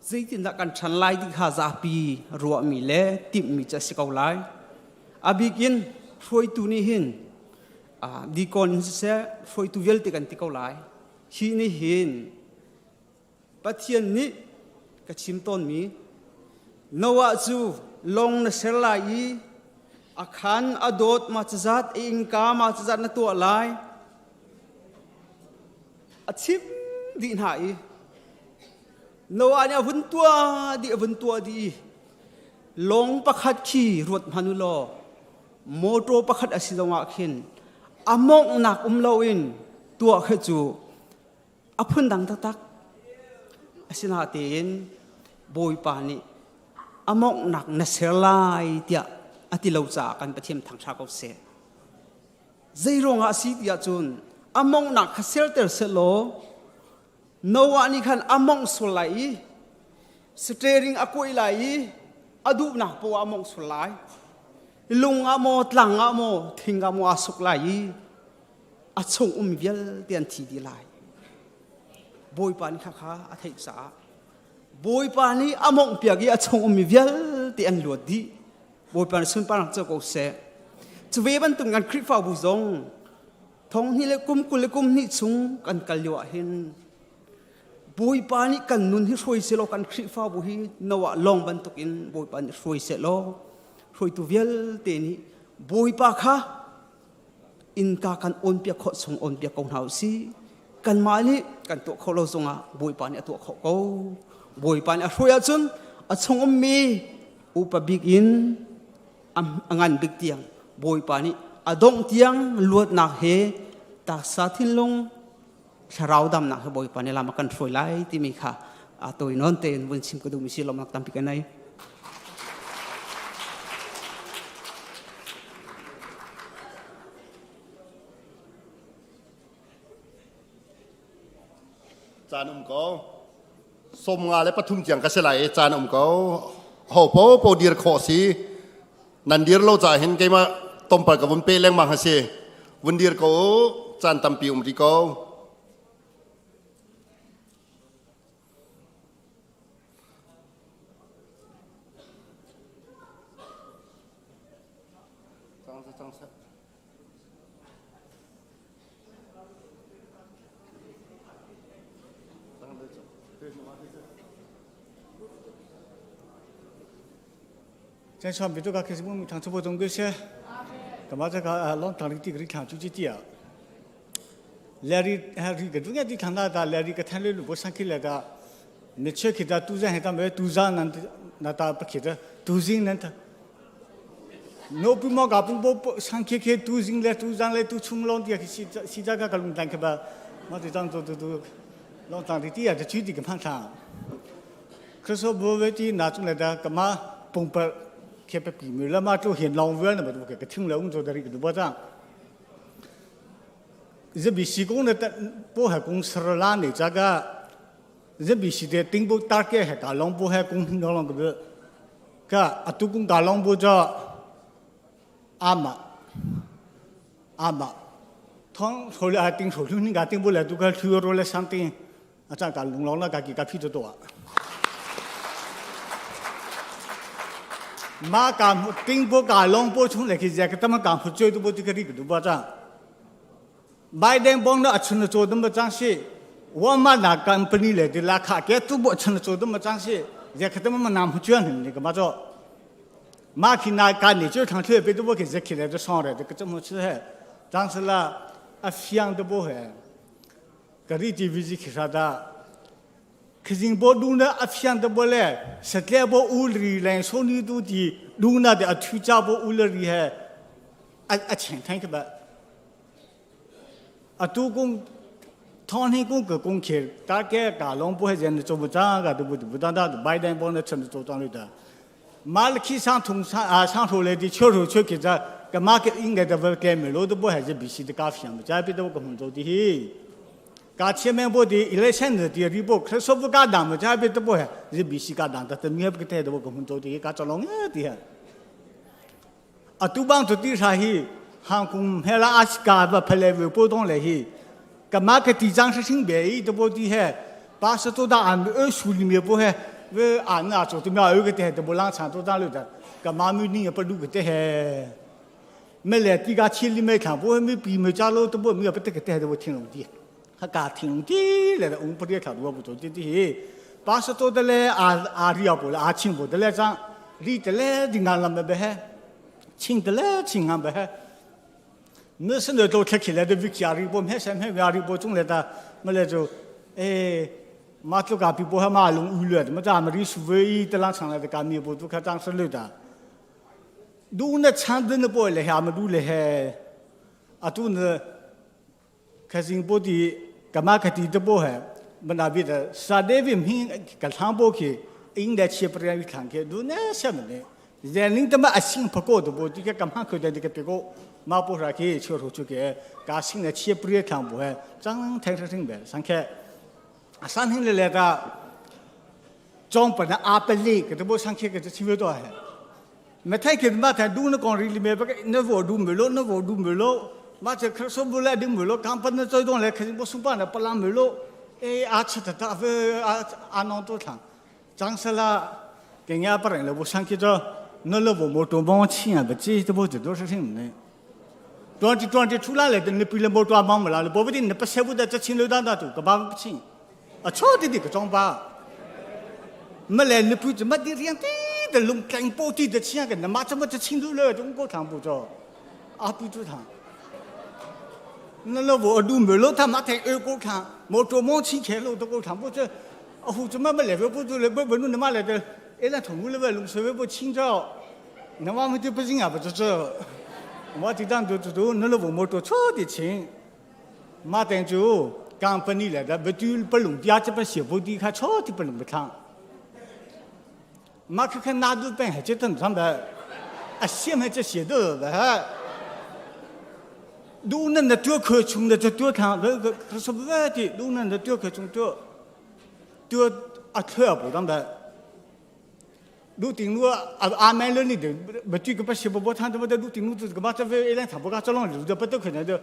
zaitin nak kan chan lai di khaza pi ruwa mi le tip mi cha sikau lai abigin free to ni hin di kon se free to vial te kan tikau lai hi ni hin pathian ni กชิมต้นมีนวะจูลงนเสลายอาคันอดดมาจัดอิงกามาจัดนตัวลายอาชิมดีหายนวะเนี่ยวุ่นตัวดีลงประคัดขี่รถพานุโลโมโตประคัดอสิลงอาขินอามงหนักลวินตัวขจูอพุนดังตักอสินาเตนบอยปานิอามงหนักนเสลายเตียอติเลวจากกันประเทศทางชาติเสียใจรงอาศิเตียจุนอามงหนักเซลเตอร์เซโลนวานิคันอามงสุไลสเตริงอคุยไลอดูหนักปัวอามงสุไลลุงอโมตลังอโมทิงอโมอาสุกไลอาชงเวลเตียนทีดีไลบอยปานิข้าอาทิตย์สาบอยปานิอามงเปียกีอาชงเวลเตียนหลวดดีบอยปานสุนปานเจ้าก็เสะจะเวบันตุงกันคริฟ้าบุษงท้องนี่เล็กุมกุลกุมนี่ซุงกันกัลยวะเห็นบอยปานิกันนุนที่ช่วยเสลกันคริฟ้าบุฮีนวะลองบันตุกินบอยปานิช่วยเสลช่วยตัวเวลเตนี่บอยปาค่ะอินกากันอนเปียขดส่งอนเปียกงเฮาซีกันมาลีกันตัวเขาเราส่งอ่ะบอยปานิตัวเขาเขาบอยปานิช่วยอาจุนอาชงมีอุปบิกินangan big tiang boy pani adong tiang luat nak he tak satin long sarau dam nak boy pani lama kan foi lai ti mi kha atoi non ten bun sim ko du mi silom nak tampi kanaiจานก็สมงาและปทุมเจียงกษไลจานก็หอบโปดีร์ขอสีนันดีร์เราจะเห็นไงมาต้มปลากับวุ้นเปรี้ยงมาฮะเซ่วุ้นดีร์ก็จานตำปีดีก็在上面这个开始我们常直播中这些，干嘛这个老当里地个看出去的，来里还是个中间的看到的，来里个谈论不上去了的，你去给他杜人还他没杜上那他不给他杜人那他，那不嘛个不上去给杜人来杜上来杜冲浪的，是这个个龙当个吧，我这张都老当里地啊，这具体个判场，可是不为的拿出来的干嘛崩不？แค่ไปปีมือแล้วมาตัวเห็นลองเว้นนะมันก็ทิ้งแล้วอุ้งตัวdari keduaจ้างจะบิสิกงเนี่ยพวกเหกงสระลานเนี่ยจ้าก็จะบิสิเดติ้งพวกตาแก่เหกาลองพวกเหกงน้องก็แบบก็อัตุกงกาลองพวกจ้าอามาท้องโซลาติ้งโซลุนี่ก็ติ้งพวกเลยตุกถือโรเลสันติ้งอาจารย์การลงลองแล้วก็กี่กับพี่ตัวมาการติ้งพวกการลงพวกช่วงไหนที่จะต้องมาการพูดช่วยตัวพวกที่กระดิ่งดูบ้าจ้าใบแดงบองน่ะชนโจดมาจังสิว่ามาหนักการปนิเลยที่ราคาแก่ตัวพวกชนโจดมาจังสิจะต้องมานำพูดช่วยหนึ่งนี่ก็มาจ้ามาที่นายการนี่ช่วยทางช่วยไปตัวพวกที่จะคิดอะไรจะสอนอะไรก็จะมาช่วยจังสิละอาเฟียงตัวพวกกระดิ่งทีวีจิคิดได้คือจริงบ่ดูนะอาเฟียนตัวบ่เลยสเตลบ่อุลรีแรงโซนี่ดูที่ดูนะเดี๋ยวอธิจ้าบ่อุลรีให้อาเฉียงทั้งก็แบบอาตูกงท้องให้กงก็กงเขียตาแก่กาลงบ่ให้เจนโจบ่จ้าก็ดูบ่ตาๆใบแดงบ่เนี่ยฉันโจตอนนี้ได้มาลคี上通上头来的确实确实在个马个应该的不改没路都不还是必须的咖啡嘛这边都个很多的การเชื่อแม่บดีอิเล็กชันเดียรีบุกเขาสอบการดังมาใช่ไหมตัวบ่อยจะบิสิการดังแต่เมียก็เทตัวก็มันตัวดีการจะลงเดียอัตุบังตัวที่ใช่ฮังคุมเฮลาอาสกาแบบเพลวิปูตงเลยกับมาร์เก็ตที่จังสิ่งเบย์ตัวบ่ดีภาษาตัวด่านสูริมีบ่เวอ่านตัวที่มาก็เทตัวบ่ลังฉันตัวด่านเลยกับมามีนี่ก็ดูก็เทไม่เลยที่การชิลิไม่ขังบ่ไม่ปีไม่จ้าโลตัวบ่มีก็เทตัวบ่ทิ้งลงดีอากาศทิ้งที่เลยองค์พระเดียร์ขาดว่าบุตรที่巴士多的嘞阿里要不了，阿青不的嘞张，里的嘞的俺们不还，青的嘞青俺不还。那是那都开起来的，为家里不买什么家里不种来的，没来就，马祖咖比不还马龙乌了的，么咱们历史唯一的那上来的咖米不都开当时了的，都那长的那不来还没都来还，啊都那，开始不的干嘛开始的不还，么那边的沙地边平干汤不去，应该吃不了一看去，都那什么呢？人领他妈新不过的不，这个干嘛去的这个别个。马不是给车头去给，搞新的企业不也看不还，张太太听呗，上开，上天来的，装本来阿本里，给他不上开给他听不到还，没太给马太多那讲里面不个那我都没了，那我都没了，马这可说不来的没了，刚本那最多来肯定不上班的不拉没了，阿吃的大份阿弄多长，张是啦，给人家不人了，我上开着，那了我没多帮钱啊，不这都不知道是什么呢。2020出来了，你比了没多忙不啦？不不的，你不舍不得这钱留到那头，干嘛不钱？啊，错的这个装吧，没来你不怎么的样的龙干包地的钱个，那妈怎么这钱都了，中国看不着，啊不住他，那了我都没了，他妈在二国看，没多忙钱开了都国看不着，啊胡怎么没来不住了，不弄那妈来的，那同路了不龙水不清着，那妈们就不行啊，不知道。我这当都那了我们都错的钱，马等就刚本地来的，不就不弄第二这边写不的看错的不弄不看，马看哪都本还这等上的，啊现在这写的了，都那多可穷的就多看，可是不外的，都那多可穷多啊特不当的。路顶路阿买了你的，不这个不是不谈的，不得路顶路这个嘛，这为一辆车不干这种路的不都可能的，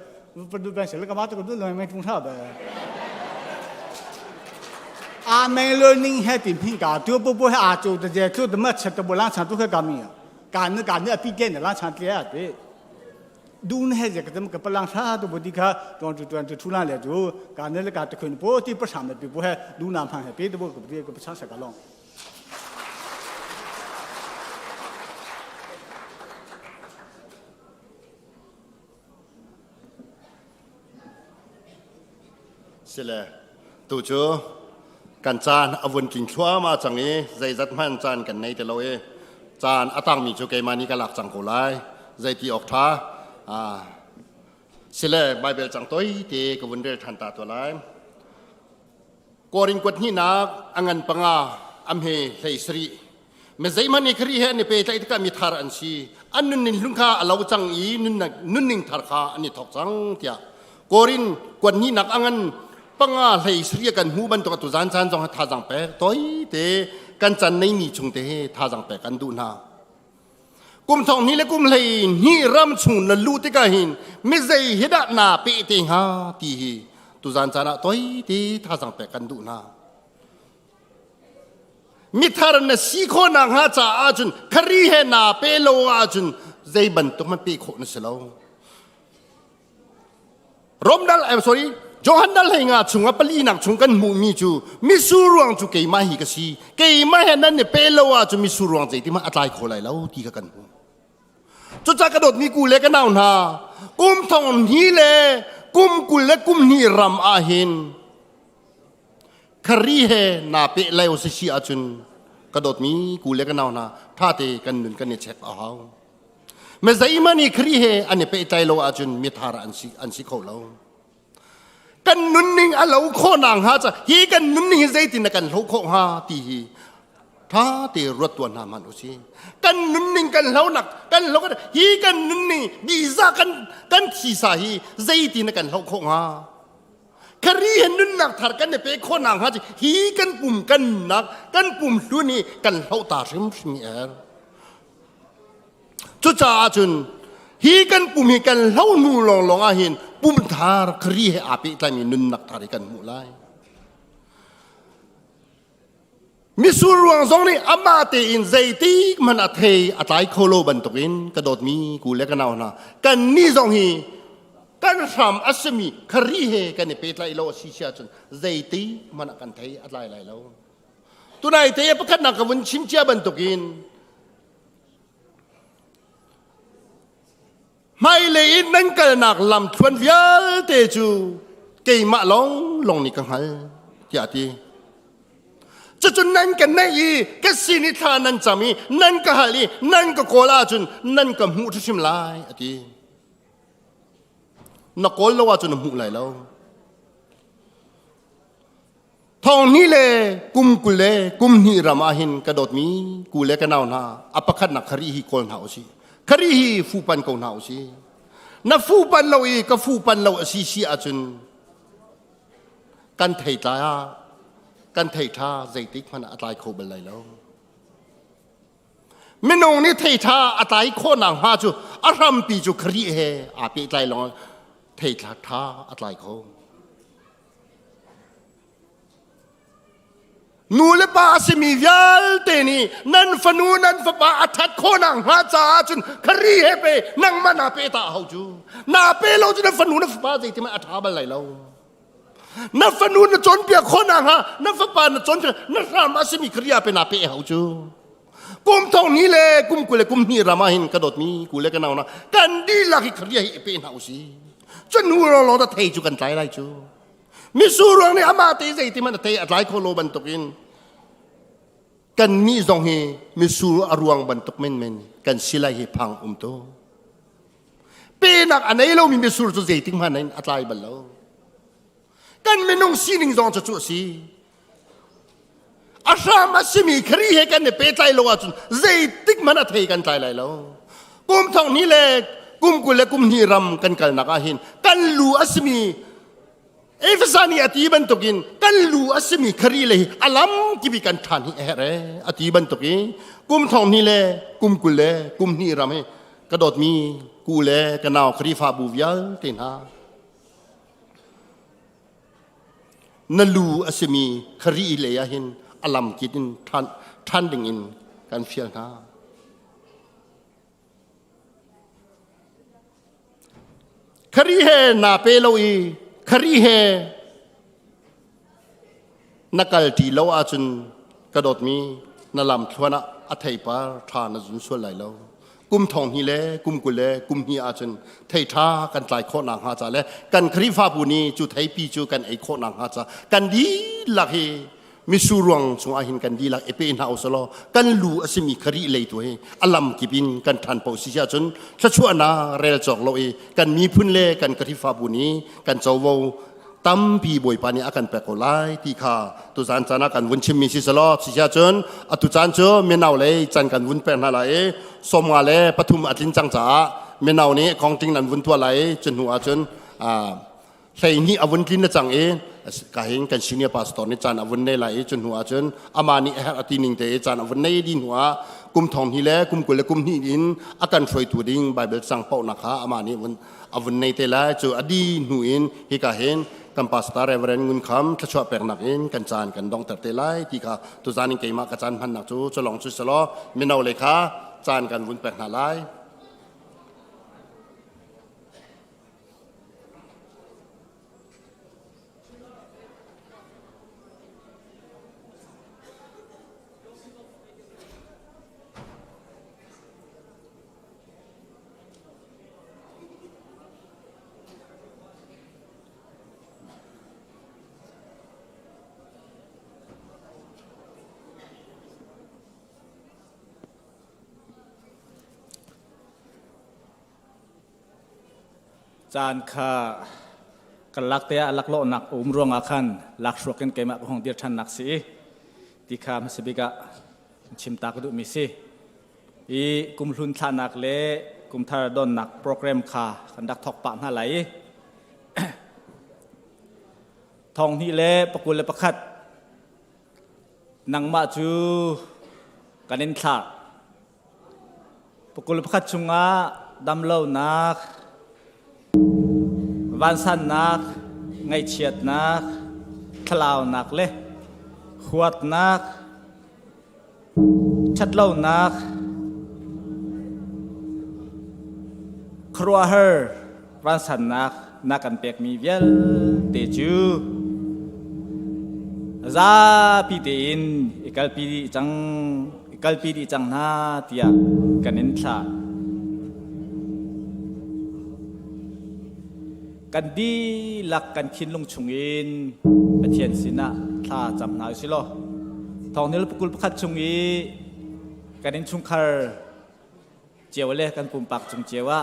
不都办事了干嘛？这个路两面中差的。阿买了你还顶平价，都不还阿做的这做的么吃的不烂场都还干咩啊？干那比干的烂场的啊对。路呢还这个怎么个不烂场都不的看，就出来了就干那了干的可能不的不上的，不还路南旁还别的不上啥个浪。是嘞，杜จูกันจานอวุนกินชัวมาจังนี้ใจจัดมันจานกันในแต่เราจานอตังมีจูเกมานี่ก็หลักจังกูไลใจที่ออกท้าสิเลยไบเบิลจังตัวที่กวนเดือดทันตาตัวไลกอรินกวดนี่นักอังันปังอาอัมเฮเลสรีเมื่อใจมันนี่ครีเฮนี่เปย์ใจที่ก็มีทารันซีอันนุนนินลุงข้าเราจังอีนุนนิงทาร์ข้าอันนี้ถกจังเตียกอรินกวดนี่นักอังันปังอาเลยสรีกันหูบันตัวตุจานจงท่าจังเปตัวเตกันจันในมีชงเตท่าจังเปกันดูนากุมทองนี้และกุมเลยนี่รำชุนละลูติกาหินไม่ใจเฮดนาเปเตหาตีตุจานจานะตัวเตท่าจังเปกันดูนามิทารณสีโคนังหาจ่าอาจุนครีเฮนาเปโลอาจุนใจบันตุมันเปโคนเสลาวรมดัลsorryจงหันดัลให้งาชงอัปลีนักชงกันมูมีจูมิสูรวงจูเกยมาฮิกสีเกยมาเห็นนั่นเนี่ยเปโลอาจูมิสูรวงใจที่มาอัตไลโคไลแล้วที่กันหูจุดจากกระโดดมีกูเล็กกันเอาหนากุมทองฮีเลกุมกูเล็กกุมฮีรำอาหินครีเฮนาเปเลวสิชีอาจุนกระโดดมีกูเล็กกันเอาหนาท่าเตกันนุนกันเนี่ยเช็คเอาเมื่อใจมันนี่ครีเฮอันนี้เปใจโลอาจุนมีทาระอันสิเขาแล้วกันนุนนิ่งอัลเลวโคนางฮาจะฮีกันนุนนิ่งใจตินกันเลวโคฮาตีฮีท่าเตรถตัวนามันอุชีกันนุนนิ่งกันเลวหนักกันเลวกันฮีกันนุนนิ่งบีซ่ากันทีสาฮีใจตินกันเลวโคฮาครีเห็นนุนหนักทาร์กันเนี่ยเปโคนางฮาจะฮีกันปุ่มกันหนักกันปุ่มลุนี่กันเลวตาชิมชิมเอร์จุจ้าจุนฮีกันปุ่มฮีกันเลวนูลองอาหินปุ่มทาร์ครีเฮอาปิตามีนุนนักทาริกันมุไลมิสูรวงซองนี่อามาเตอินใจตีมันอัตเฮอัตไลโคโลบันตุกินกระโดดมีกูเล็กกันเอาหน้ากันนี่ซองฮีกันทำอัศมีครีเฮกันเนี่ยเปตไลโลชิชาจนใจตีมันกันเทอัตไลแล้ว ตัวนายเตะประคันนักวันชิมเจ้าบรรทุกินไม่เลยนั่นกันนักลำชวนเวียเตจูเกี่ยมาลงนี่กังหันอย่าทีจะจนนั่นกันนั่นอีก็สินิทานั่นจะมีนั่นก็ฮัลีนั่นก็โกลาจุนนั่นก็หูทุชิมลายอทีนักโกลว่าจุนหูไหลแล้วทองนี้เลยกุมกุเลกุมนี่รามาหินกระโดดมีกุเลกันเอาหน้าอัปคัดนักครีฮีโกลหาวสิครีฮีฟูปันโกลหาวสินับฟูปันเราอีก็ฟูปันเราสิอาจุนกันเถิดตากันเถิดท่าใจติ๊กมันอะไรโคเป็นไรแล้วไม่นงนี่เถิดท่าอะไรโคหนังฮาจูอารมณ์ปีจูครีเฮอาปีใจลองเถิดท่าอะไรโคนูเลปาสิมีวิลเตนีนันฟนูนันฟปาอัฐโคนังฮาจาจุนครีเฮเปนังมานาเปตาเฮาจูนาเปเราจุนฟนูนัฟปาใจที่มันอัฐาบันไรแล้วนัฟนูนจนเปียโคนังฮะนัฟปานจนเปียนัฟรามาสิมีครีอาเปนาเปเฮาจูกุมทองนี้เลยกุมกุเลกุมนี่รามาหินกระโดดมีกุเลกันเอานะกันดีลักครีเฮเปนเฮาสิจนนูเราจะเทจูกันใจไรจูมิสูรวงนี่อามาตีใจที่มันเตะอะไรโคโลบันตุกินกันนี่จงเฮมิสูรอรวงบันตุกเมนกันสิไลเฮพังโตเป็นนักอันไหนเรามีมิสูรจุใจที่มันนั้นอะไรบันเรากันไม่นุ่งสีนิ่งจงจะจุสีอาชามาสิมีครีเฮกันเนี่ยเปใจโลอาจุนใจที่มันเทกันใจไรแล้วกุมทองนี้เลยกุมกุเลกุมนี่รำกันนักอาหินกันลูอาสมีเอฟซานีอติบันตุกินกันลูอาสมีครีเลยอลัมกิบิกันทานีเอเรอติบันตุกินกุมทองนี้เลยกุมกุเลกุมนี่รำเฮกระโดดมีกูเลกันเอาครีฟาบูวิลเตนานลูอาสมีครีเลยอาหินอลัมกิดินทันดึงอินกันเฟียนาครีเฮนาเปโลอีครีเฮนักการที่เราอาจจะกระโดดมีนั่นลำชวนอัฐิปาทานจุนส่วนไหลเรากุมทองฮีเล่กุมกุเล่กุมฮีอาจจะไทยท่ากันใจโคนางฮาจาเล่กันครีฟ้าบุนีจุไทยปีจูกันไอโคนางฮาจากันดีลักเฮมิสูรวงสงอาหินกันดีลักเอเปอินฮาอุสโลกันลูอสมีครีเลยตัวเฮอลัมกิบินกันทันปอสิจาจนชัชวนาเรลจอกโลเอกันมีพุ่นเล่กันครีฟ้าบุนีกันเจ้าวตั้มปีบอยปานีอากันเปกโอไลที่ข้าตุจานจานากันวุ้นชิมมีสิสโลสิจาจนอตุจานเจอเมนเอาเลยจันกันวุ้นเป็นอะไรสมมาเลยปฐุมอตินจังจ๋าเมนเอานี้ของจริงนั้นวุ้นตัวไหลจนหัวจนใส่นี่อวุ้นกินนะจังกะเห็นกันชินีพาสตอร์นี่จานอวุ้นในไหลจนหัวจนอามานี่อตินิงเตจานอวุ้นในดินหัวกุมทองฮีเล่กุมกุเลกุมฮีดินอากันช่วยตัวดิ่งไบเบิลสังเป้านะคะอามานี่วุ้นอวุ้นในเตละจูอดีหนุอินฮิกะเห็นกันภาษาเรเวรนงุนคำถ้าชอบแปลงนักอินกันจานกันดองแต่เตลัยที่ข้าตุจานิงเกมากันจานพันนักจูจะลองจุดสล้อไม่เอาเลยค่ะจานกันวุ้นแปลงหาไลจานข้ากันลักเตะลักโลนักรวงอาคันลักสวกันเกมะของเดียร์ชันนักสีที่ข้ามาสบิกะชิมตากระดุมิสิอีกุมลุนทานักเล่กุมทาราดอนนักโปรแกรมข้ากันดักทอกปะหน้าไหลทองนี่เล่ปกุลเล่ประคัดนังมาจูกันเน้นขาปกุลเล่ประคัดชุงอาดำเล่านักวันสันนักไงเฉียดนักทลาวนักเล่ขวดนักชัดเล่านักครัวเฮอร์วันสันนักกันเปียกมีเวลเตจู za pi tin ikal pi di chang na tia kanin thaกันดีหลักกันคินลงชุงอินปะเทียนสินะท่าจำนายสิโลทองนี้เราปกุลประคัดชุงอีกันนินชุงคาร์เจียวเล่กันปุ่มปากชุงเจียวะ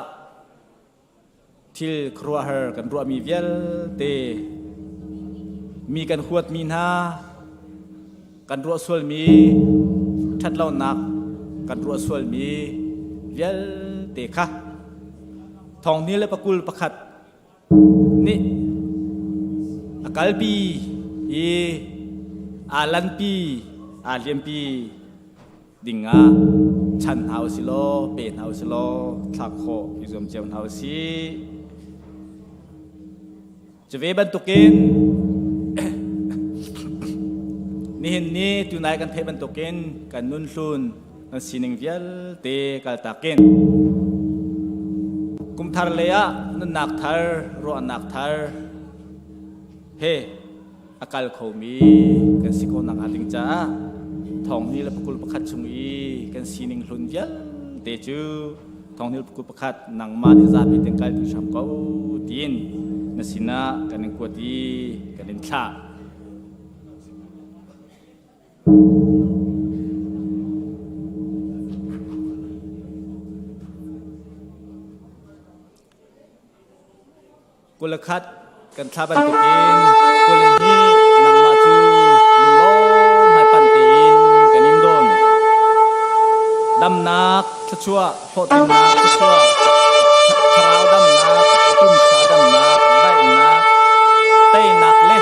ที่ครัวเฮอกันรัวมีเวลเตมีกันขวดมีนากันรัวส่วนมีทัดเล่าหนักกันรัวส่วนมีเวลเตค่ะทองนี้เราปกุลประคัดนี่akal pi e alan pi aliam pi dinga chan house lo pen house lo thak kho izom cheon house chve ban tukin ni hin ni tunai kan the ban tukin kan nun hlun kan sining vial te kal takinกุมทาร์เลยะนั่นนักทาร์รัวนักทาร์เฮอากาศเขามีกันสิโกนักหาติงจ้าทองนี้เราปกุลประคัดชุงอีกันสีนิงหลุนยันเตจูทองนี้เราปกุลประคัดนังมาดิซาบิเต็งกัลที่ชอบเขาตีนนั่นสินะกันนึกว่าดีกันนึกชากุลคัดกันทาบันตุกินกุลนี้นังมาจูลุงโลไม่ปันตีนกันนินโดนดำนักชัวโคตินักชัวคราวดำนักตุ้มชาดำนักได้นักเต้นักเล่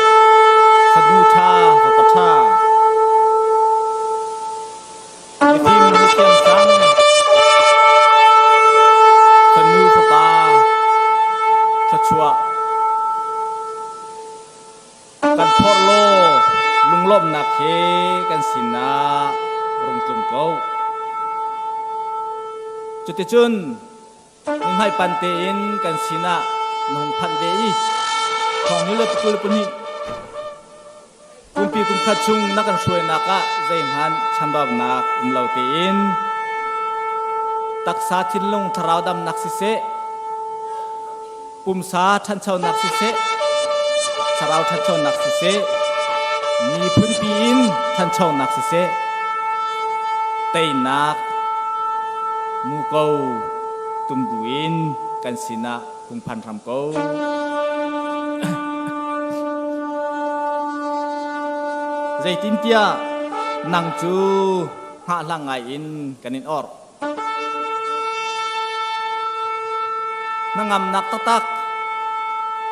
สดูชาสปัชชาไอทีมมิเชียนซังสนูฟปาชัวกันพอโลลุงล้มนักเฮกันสินารุงกลุ่มเก้าจุดที่จุนมึงให้ปันเตอินกันสินะนงพันเดีของนี้เลยปุลนี้กุมปีกุมขัดชุงนักกันช่วยนักะใจมันชันบาบนักเหล่าเตอินตักษาทินลงทราวดำนักสิเสปุ่มสาทันเช่านักสิเสสาราวทันเช่านักสิเสมีพื้นปีนทันเช่านักสิเสเตยนักมูเกาตุมบุอินกันสินะกุงพันทำเกาใจตินเตียนังจูหาลังไงอินกันนินออร์นังงำนักตัก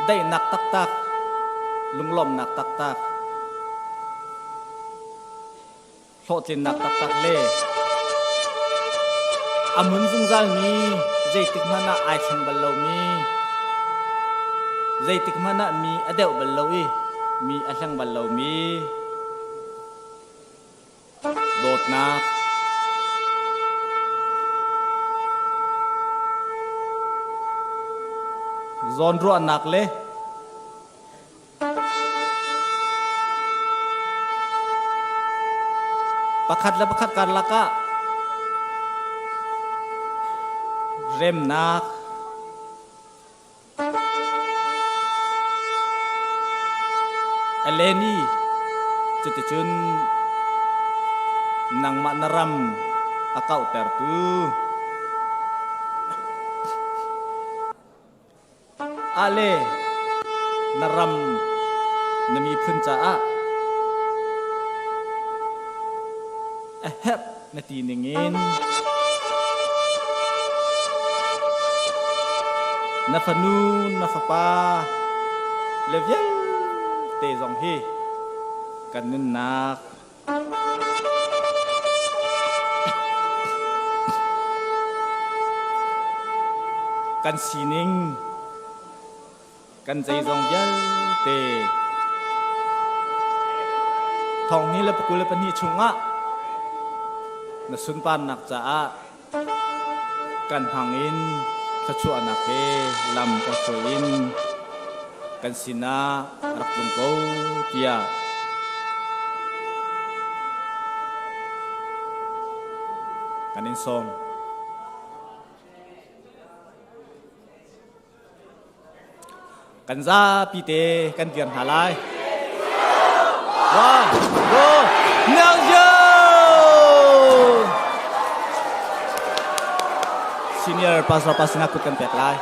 ได้นักตักลุงล้มนักตักโลจินนักตักเล่อามุนซุงซัลมีใจติกมานะไอชังบัลลมีใจติกมานะมีอเดวบัลลวีมีอชังบัลลมีโดดนักซอนรัวนักเล่ประคัดและประคัดกันละกะเริ่มนักเอเลนี่จุดจุนนังมันรำอากาศเตอร์ตูอาเลนรำนมีพื้นจ้าเฮ็บนาทีหนึ่งเองนัฟนูนัฟปาเลเวียเตจงเฮกันนุนนักกันสีนิงกันใจจงยัลเตทองนี้แล้วปกุลปนีชุงะนสุนปานนักจ้ากันพังอินชัวนักเฮลำก็ช่วยอินกันสินารักลุงโกเตีย กันนินส้มกันซาปีเตกันเกียนหาลาย1 2 1 2 Senior Pastor Pasinakut kan pek lai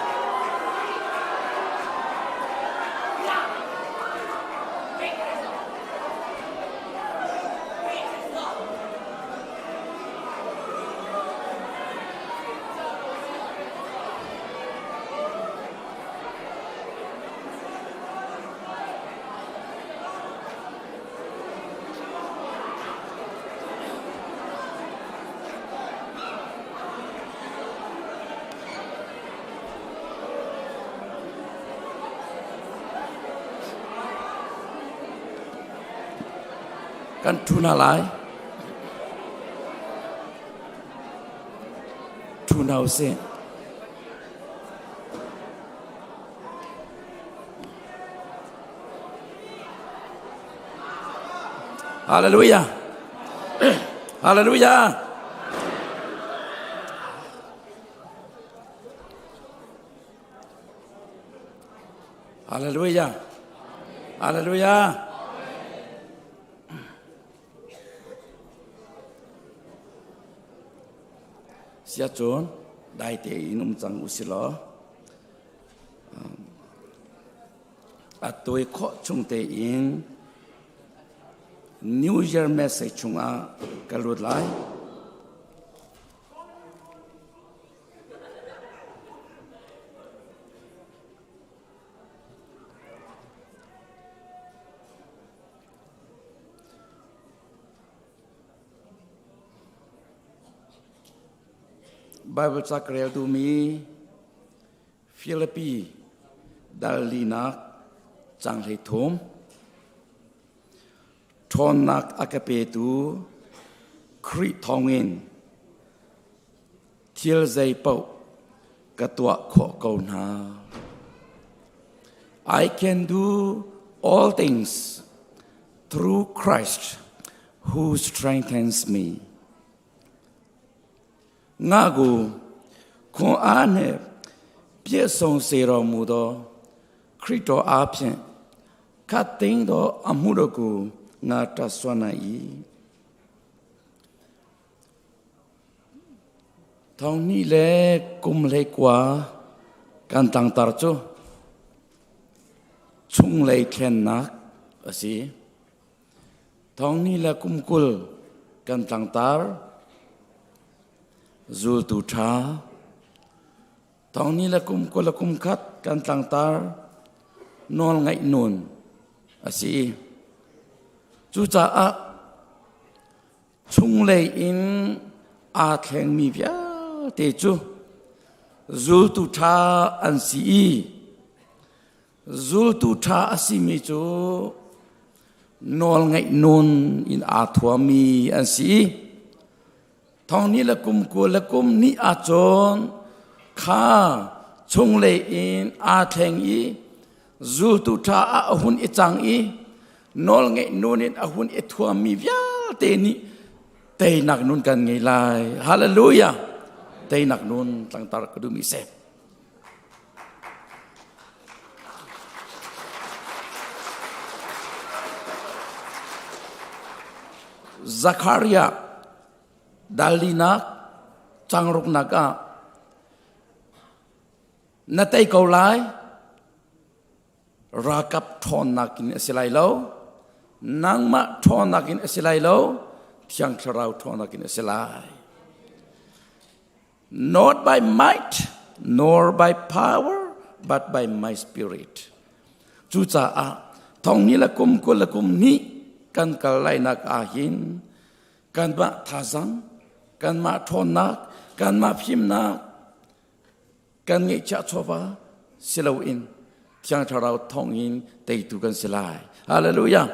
kan tuna lai tuna use hallelujah hallelujah hallelujah hallelujah sia chon dai te inum chang usilo atoi kho chung te in New Year message chunga kalut lai Bible Sakrel tu mi Philippi Dalinak Chang Hei Thom Thonak Akapetu Kri Thongin Thiel Zai Pau Katua Kho Kau Na I can do all things through Christ who strengthens me Ngagu ko ane pie song se ro mu do Krito a phien khat ting do amu do ku nga ta swana yi thong ni le kum le kwa kan tang tar chu chung le khen nak asi thong ni le kum kul kan tang tar Zul tu tha Tong ni la kum ko la kum khat kan tang tar nol ngai nun asi chu cha a chung le in a thleng mi bia te chu zul tu tha an si zul tu tha asi mi chu nol ngai nun in a thua mi an si Thong ni la kum ko la kum ni a chon kha chung le in a theng I zul tu tha a hun I chang I nol nge nun in a hun I thua mi vya te ni te nak nun kan ngai lai hallelujah te nak nun tang tar ka du mi se Zakaria Dalinak changruk naka natai kau lai rakap thon nakin asilai lo nangma thon nakin asilai lo thiang tharau thon nakin asilai not by might nor by power but by my spirit chu cha a thong ni la kum ko la kum ni kan kalai nak ahin kan ba thazang kan ma thon nak kan ma phim nak kan nge cha chowa silau in thiang tharau thong in te tu kan silai hallelujah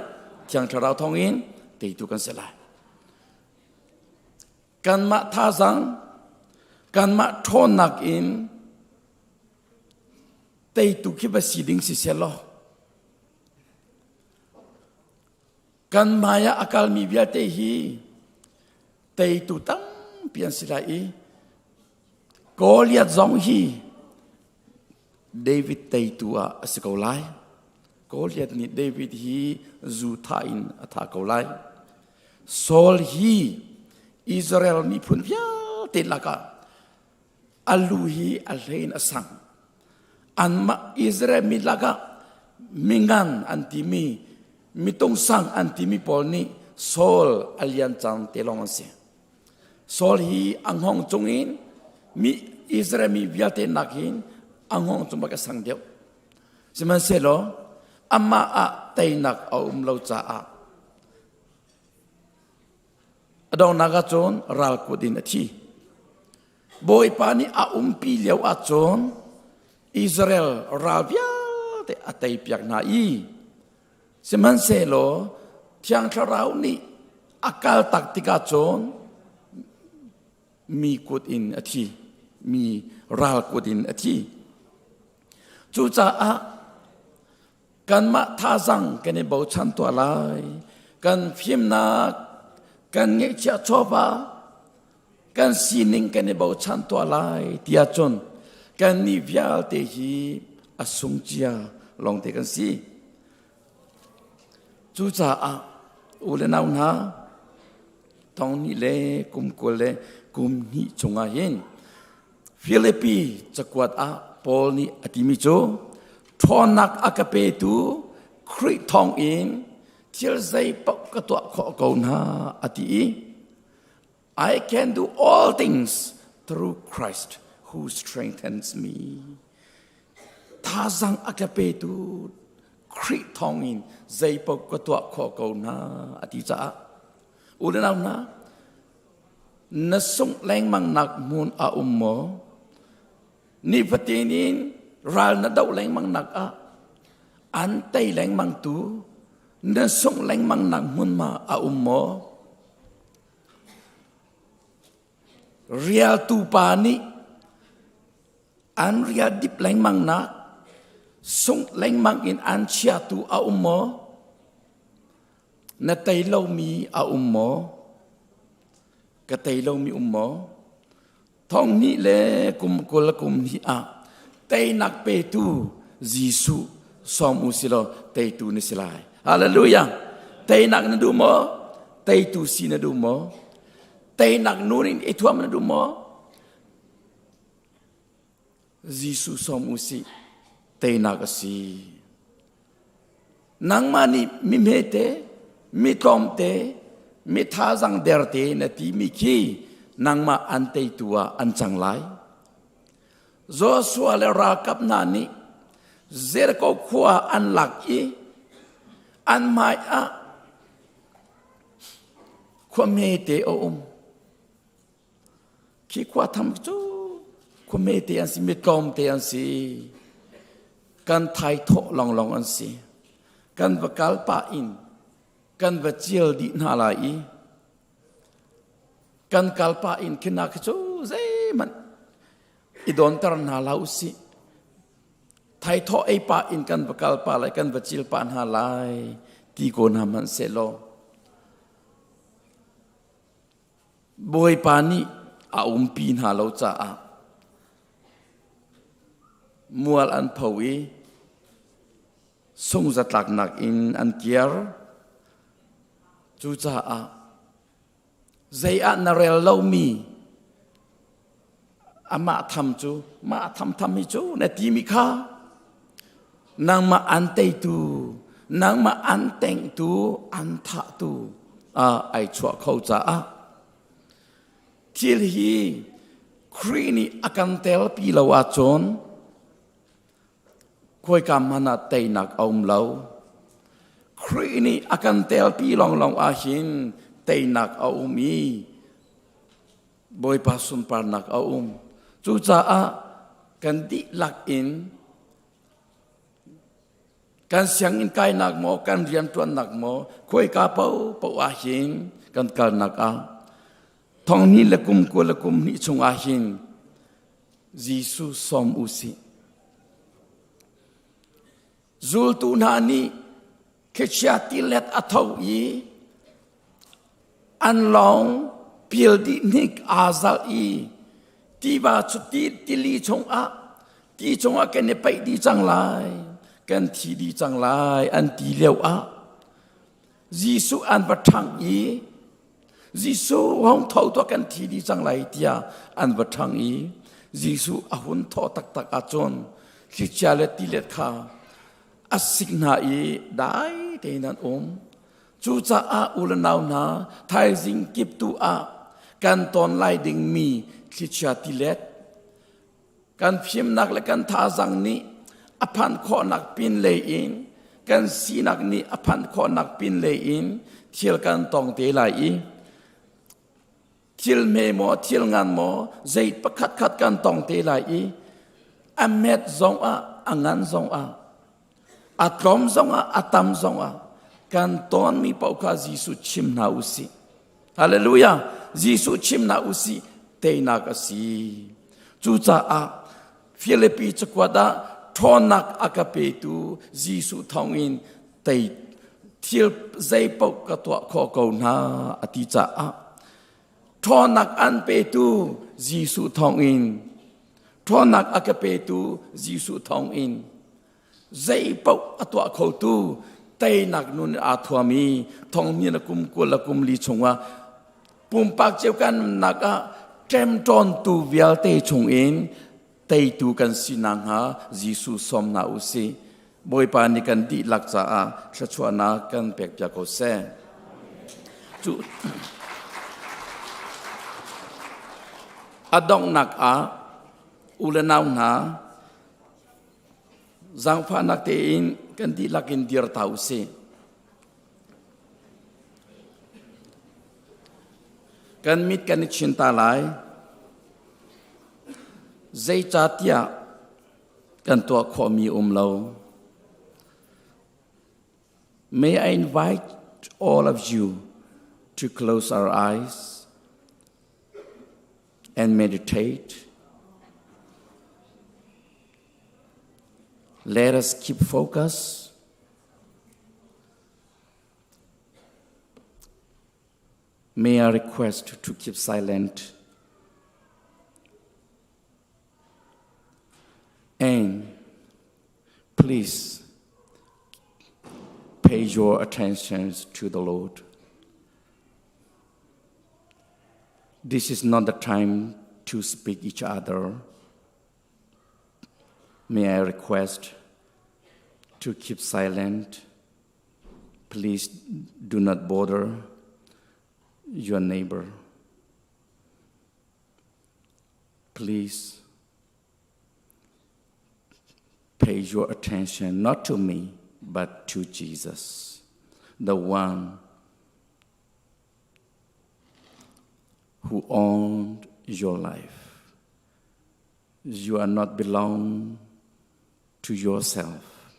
thiang tharau thong in te tu kan silai kan ma thazang kan ma thon nak in te tu ki ba siding si selo kan maya akal mi bia te hi te tu tam pian silai Goliath zong hi David tay tua asikaulai Goliath ni David hi zu tha in atha kaulai Saul hi Israel mi phun via te laka alu hi alhein asang anma Israel mi laka mingan antimi mitong sang antimi polni Saul alian chang telong ase Saul hi anghong chungin mi Israel mi viate nakin anghong chumbaka sang deu siman selo amma a tainak a lo cha a adong naga chon ral kudin athi boy pani a pi leu a chon Israel ral bia te atai piak na i siman selo thiang tharau ni akal taktika chon mi kudin athi mi ral kudin athi chu cha a kan ma tha sang kan bo chan to lai kan phim na kan nge cha choba kan sining kan bo chan to lai tia chon kan ni vial te hi asung chia long te kan si chu cha a ule nau na tong ni le kum ko le kum ni chunga yin Philippi chakwat a Paul ni atimi cho thonak akape tu khri thong in thil zai pak ka to kho ko na ati I can do all things through Christ who strengthens me thazang akape tu khri thong in zai pak ka to kho ko na ati cha ulenau na nasung leng mang nak mun a ummo ni patinin ral na daw leng mang nak a antay leng mang tu nasung leng mang nak mun ma a ummo real tu pani an real dip leng mang nak sung leng mang in an chia tu a ummo na tay lâu mi a ummo cái tay lâu mi ummo thong ni le kum kul kum ni a tay nak pe tu Gisu som usilo tay tu ni silai hallelujah tay nak na du mo tay tu si na du mo tay nak nurin etuam na du mo Gisu som usi tay nak si nang mani mi mete mi tom te mi tha zang der te na ti mi ki nang ma an te tua an chang lai Joshua le ra kap na ni zer ko khwa an lak i an mai a khwa me te o ki khwa tham chu khwa me te an si mi tom te an si kan thai tho long long an si kan vakal pa in kan vachil di na lai kan kalpa in kina chu zai man idon tar na lau si thai tho ai pa in kan kalpa lai kan vachil pa na lai ti ko na man se lo boy pani a pi na lo cha a mual an phawi song zatlak nak in an kiar chu cha a zai a na rel lo mi ama tham chu ma tham mi chu na ti mi kha nang ma an te tu nang ma an teng tu an tha tu a ai chua khau cha a thil hi khrini akan tel pi lo a chon khoi kam mana te nak om lo khrini akan tel pi long long a hin te nak a umi boy pasun par nak a chu cha a kan di lak in kan siang in kai nak mo kan rian tuan nak mo khoi ka pau a hin kan kal nak a thong ni lakum ko lakum ni chung a hin Gisu som usi zul tu na ni ke chia ti let a thau yi an long pil di nik azal i ti ba chu ti li chong a ti chong a ken ne pai di chang lai kan thi di chang lai an ti leu a Giêsu an va thang i Giêsu hong thau to kan thi di chang lai tia an va thang i Giêsu a hun tho tak a chon khi cha le ti le kha asigna i dai te nan chu cha a ulanau na thai jing kip tu a kan ton lai ding mi khi cha ti let kan phim nak le kan tha jang ni aphan kho nak pin le in kan si nak ni aphan kho nak pin le in thil kan tong te lai i thil me mo thil ngan mo zait pakhat khat kan tong te lai i amet zong a angan zong a atlom zong a atam zong a kan ton mi pau kha Giêsu chim na usi hallelujah Giêsu chim na usi te na ka si chu cha a Philippi chakwada thonak akape tu Giêsu thong in te thil zai pau ka to kho ko na ati cha a thonak an pe tu Giêsu thong in thonak akape tu Giêsu thong in zai pau atwa kho tu tay nak nun a thua mi thong mi na kum ko la kum li chunga pum pak cheu kan nak a trem ton tu vial te chung in tay tu kan sinang ha Giêsu som na usi boy pa ni kan di lak cha a thachwa na kan pek pya ko se chu adong nak a ulanau na zang pha nak te in kan di lakin dir tau se kan mit kan chinta lai zai cha tia kan to kho mi lo may I invite all of you to close our eyes and meditate. Let us keep focus. May I request to keep silent and please pay your attention to the Lord. This is not the time to speak each other. May I request to keep silent. Please do not bother your neighbor. Please pay your attention not to me, but to Jesus, the one who owned your life. You are not belong to yourself.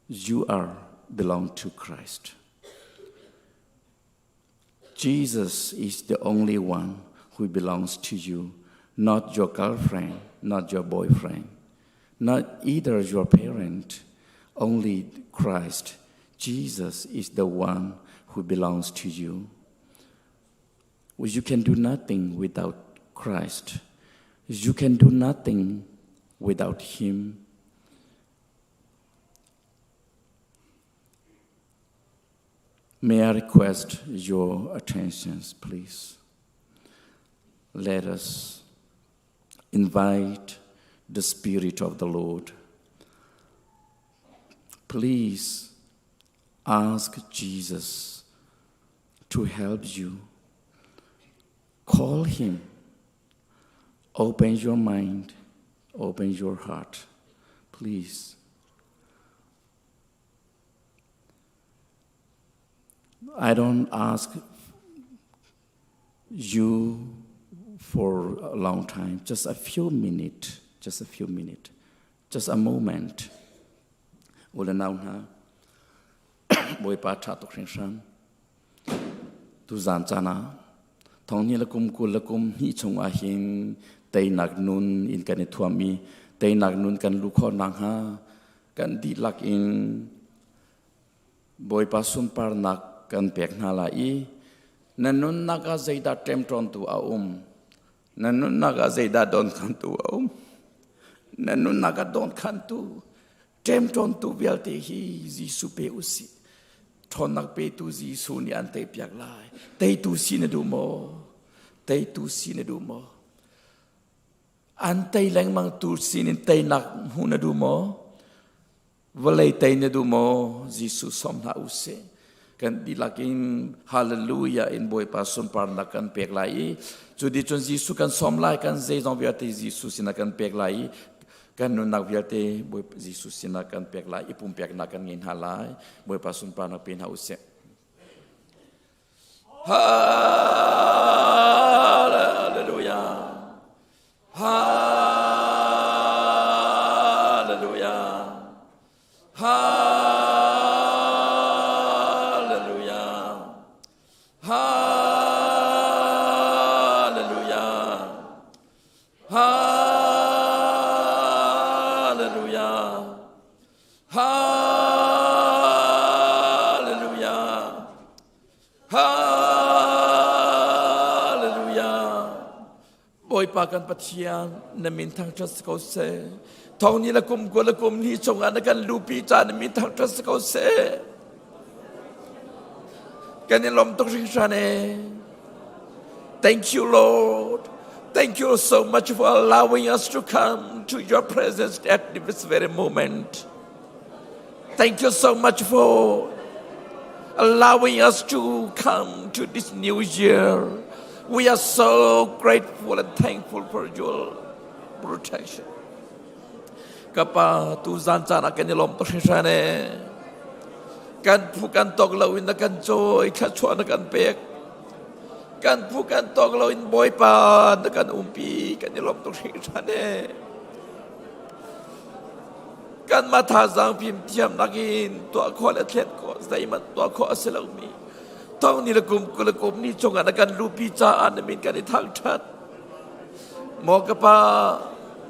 You are belong to Christ. Jesus is the only one who belongs to you, not your girlfriend, not your boyfriend, not either your parent, only Christ. Jesus is the one who belongs to you. You can do nothing without Christ. You can do nothing without Him. May I request your attention, please? Let us invite the Spirit of the Lord. Please ask Jesus to help you. Call Him. Open your mind. Open your heart. Please. I don't ask you for a long time, just a few minutes, just a moment. Ula now na boy pa cha to khin san tu zan chana thong ni lakum kul lakum hi chung a hin tei nak nun in kan thuami tei nak nun kan lu kho nang ha kan di lak in boy pa sum par nak kan pek na la i nanun naga zaida tem tron tu nanun naga zaida don kan tu nanun naga don kan tu tem tron tu bialte hi Jisu pe usi thon nak pe tu Jisu ni ante piak lai tei tu sine du mo tei tu sine du mo ante lang mang tu sine tei nak huna du mo valai tei ne du mo Jisu som na use kan dilakin hallelujah in boy pasun parna kan pek lai judi chon Jisu kan som lai kan zai jong biate Jisu sina kan pek lai kan nun nak biate boy Jisu sina kan pek lai ipum pek na kan ngin halai boy pasun parna pin hause hallelujah hallelujah Boy pakan patian namin thang trust ko se thong ni la kum ni chong an kan lupi cha namin thang trust ko se kan ni lom tok ring shane thank you Lord thank you so much for allowing us to come to your presence at this very moment thank you so much for allowing us to come to this new year. We are so grateful and thankful for your protection. Kapa tu zanjana kan lom persane kan bukan tok lawin kan joy kan chuan kan pek kan bukan tok lawin boy pa kan umpi kan lom persane kan mata zang pim tiam nakin tua ko la tlet ko zai man tua ko aselami tong ni lakum ni chong an kan lupi cha an min kan thang that mo ka pa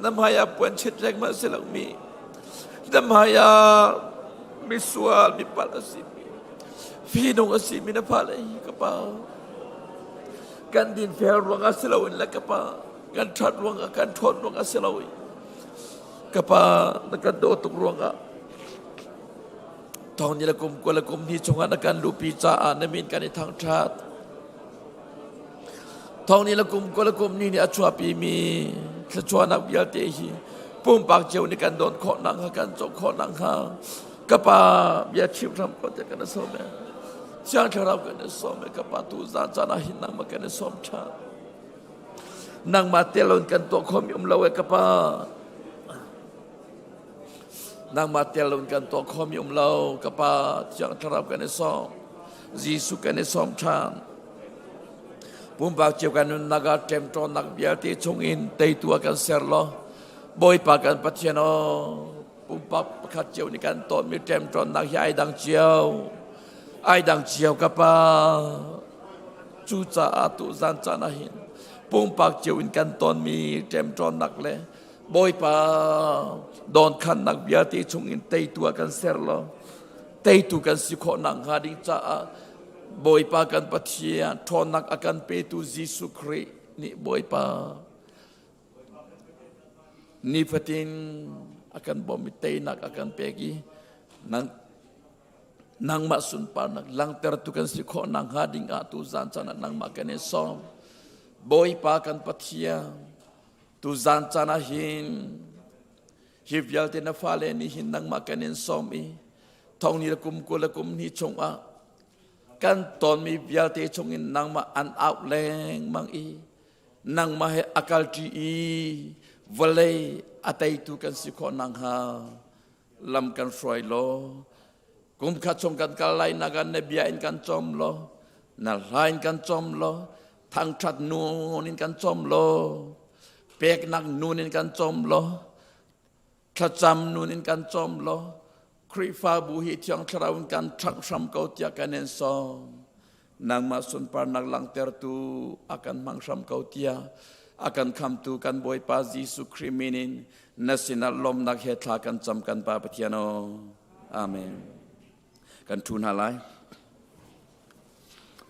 namaya puan chet rek ma selami namaya misual mi palasimi fi nong asimi na palai ka pa kan din fer ruang aselawin la ka pa kan that ruang kan thon ruang aselawin ka pa nakan do tuk ruang tong ni lakum ni chong an kan lupi cha an min kan thang that tong ni lakum ni ni achua pi mi khachua nak bial te hi pum pak cheu ni kan don kho nang ha kan chok kho nang ha ka pa bia chim ram ko te kan so me chang tharau kan so me ka pa tu zan cha na hin nang ma kan som cha nang ma telon kan to khom yum lawe ka pa nang ma telon kan to khom yum law ka pa chang tharau kan so Jisu kan som chan pum pak cheu kan naga tem tron nak bia te chung in tei tu kan ser lo boy pa kan patiano pum pak khat cheu ni kan to mi tem tron nak ai dang chiao ka pa chu cha tu zan cha na hin pum pak cheu in kan ton mi tem tron nak le boy pa don khan nak bia te chung in tei tu kan ser lo tei tu kan si kho nang ha ding cha boy pa kan pathia thon nak akan pe tu Jisu Christ ni boy pa ni fatin akan bomitay nak akan pegi nang masun pa nak lang ter tu kan si kho nang hading atu zan chana nang makane som boy pa kan pathia tu zan chana hin hivyal te na fale ni hin nang makane som i thong ni lakum ni chong a kan ton mi bial te chong in nang ma an out leng mang i nang ma he akal ti i vale atai tu kan si kho nang ha lam kan froi lo kum kha chong kan kalai na kan ne bia in kan chom lo na lain kan chom lo thang that nu nin kan chom lo pek nak nu nin kan chom lo kha cham nu nin kan chom lo kri fa bu hi tiang thraun kan thang sam ko tia kan en so nang ma sun par nak lang ter tu akan mang sam ko tia akan kham tu kan boy pa Jisu kriminin nasinal lom nak he thla kan cham kan pa pathiano amen kan thun halai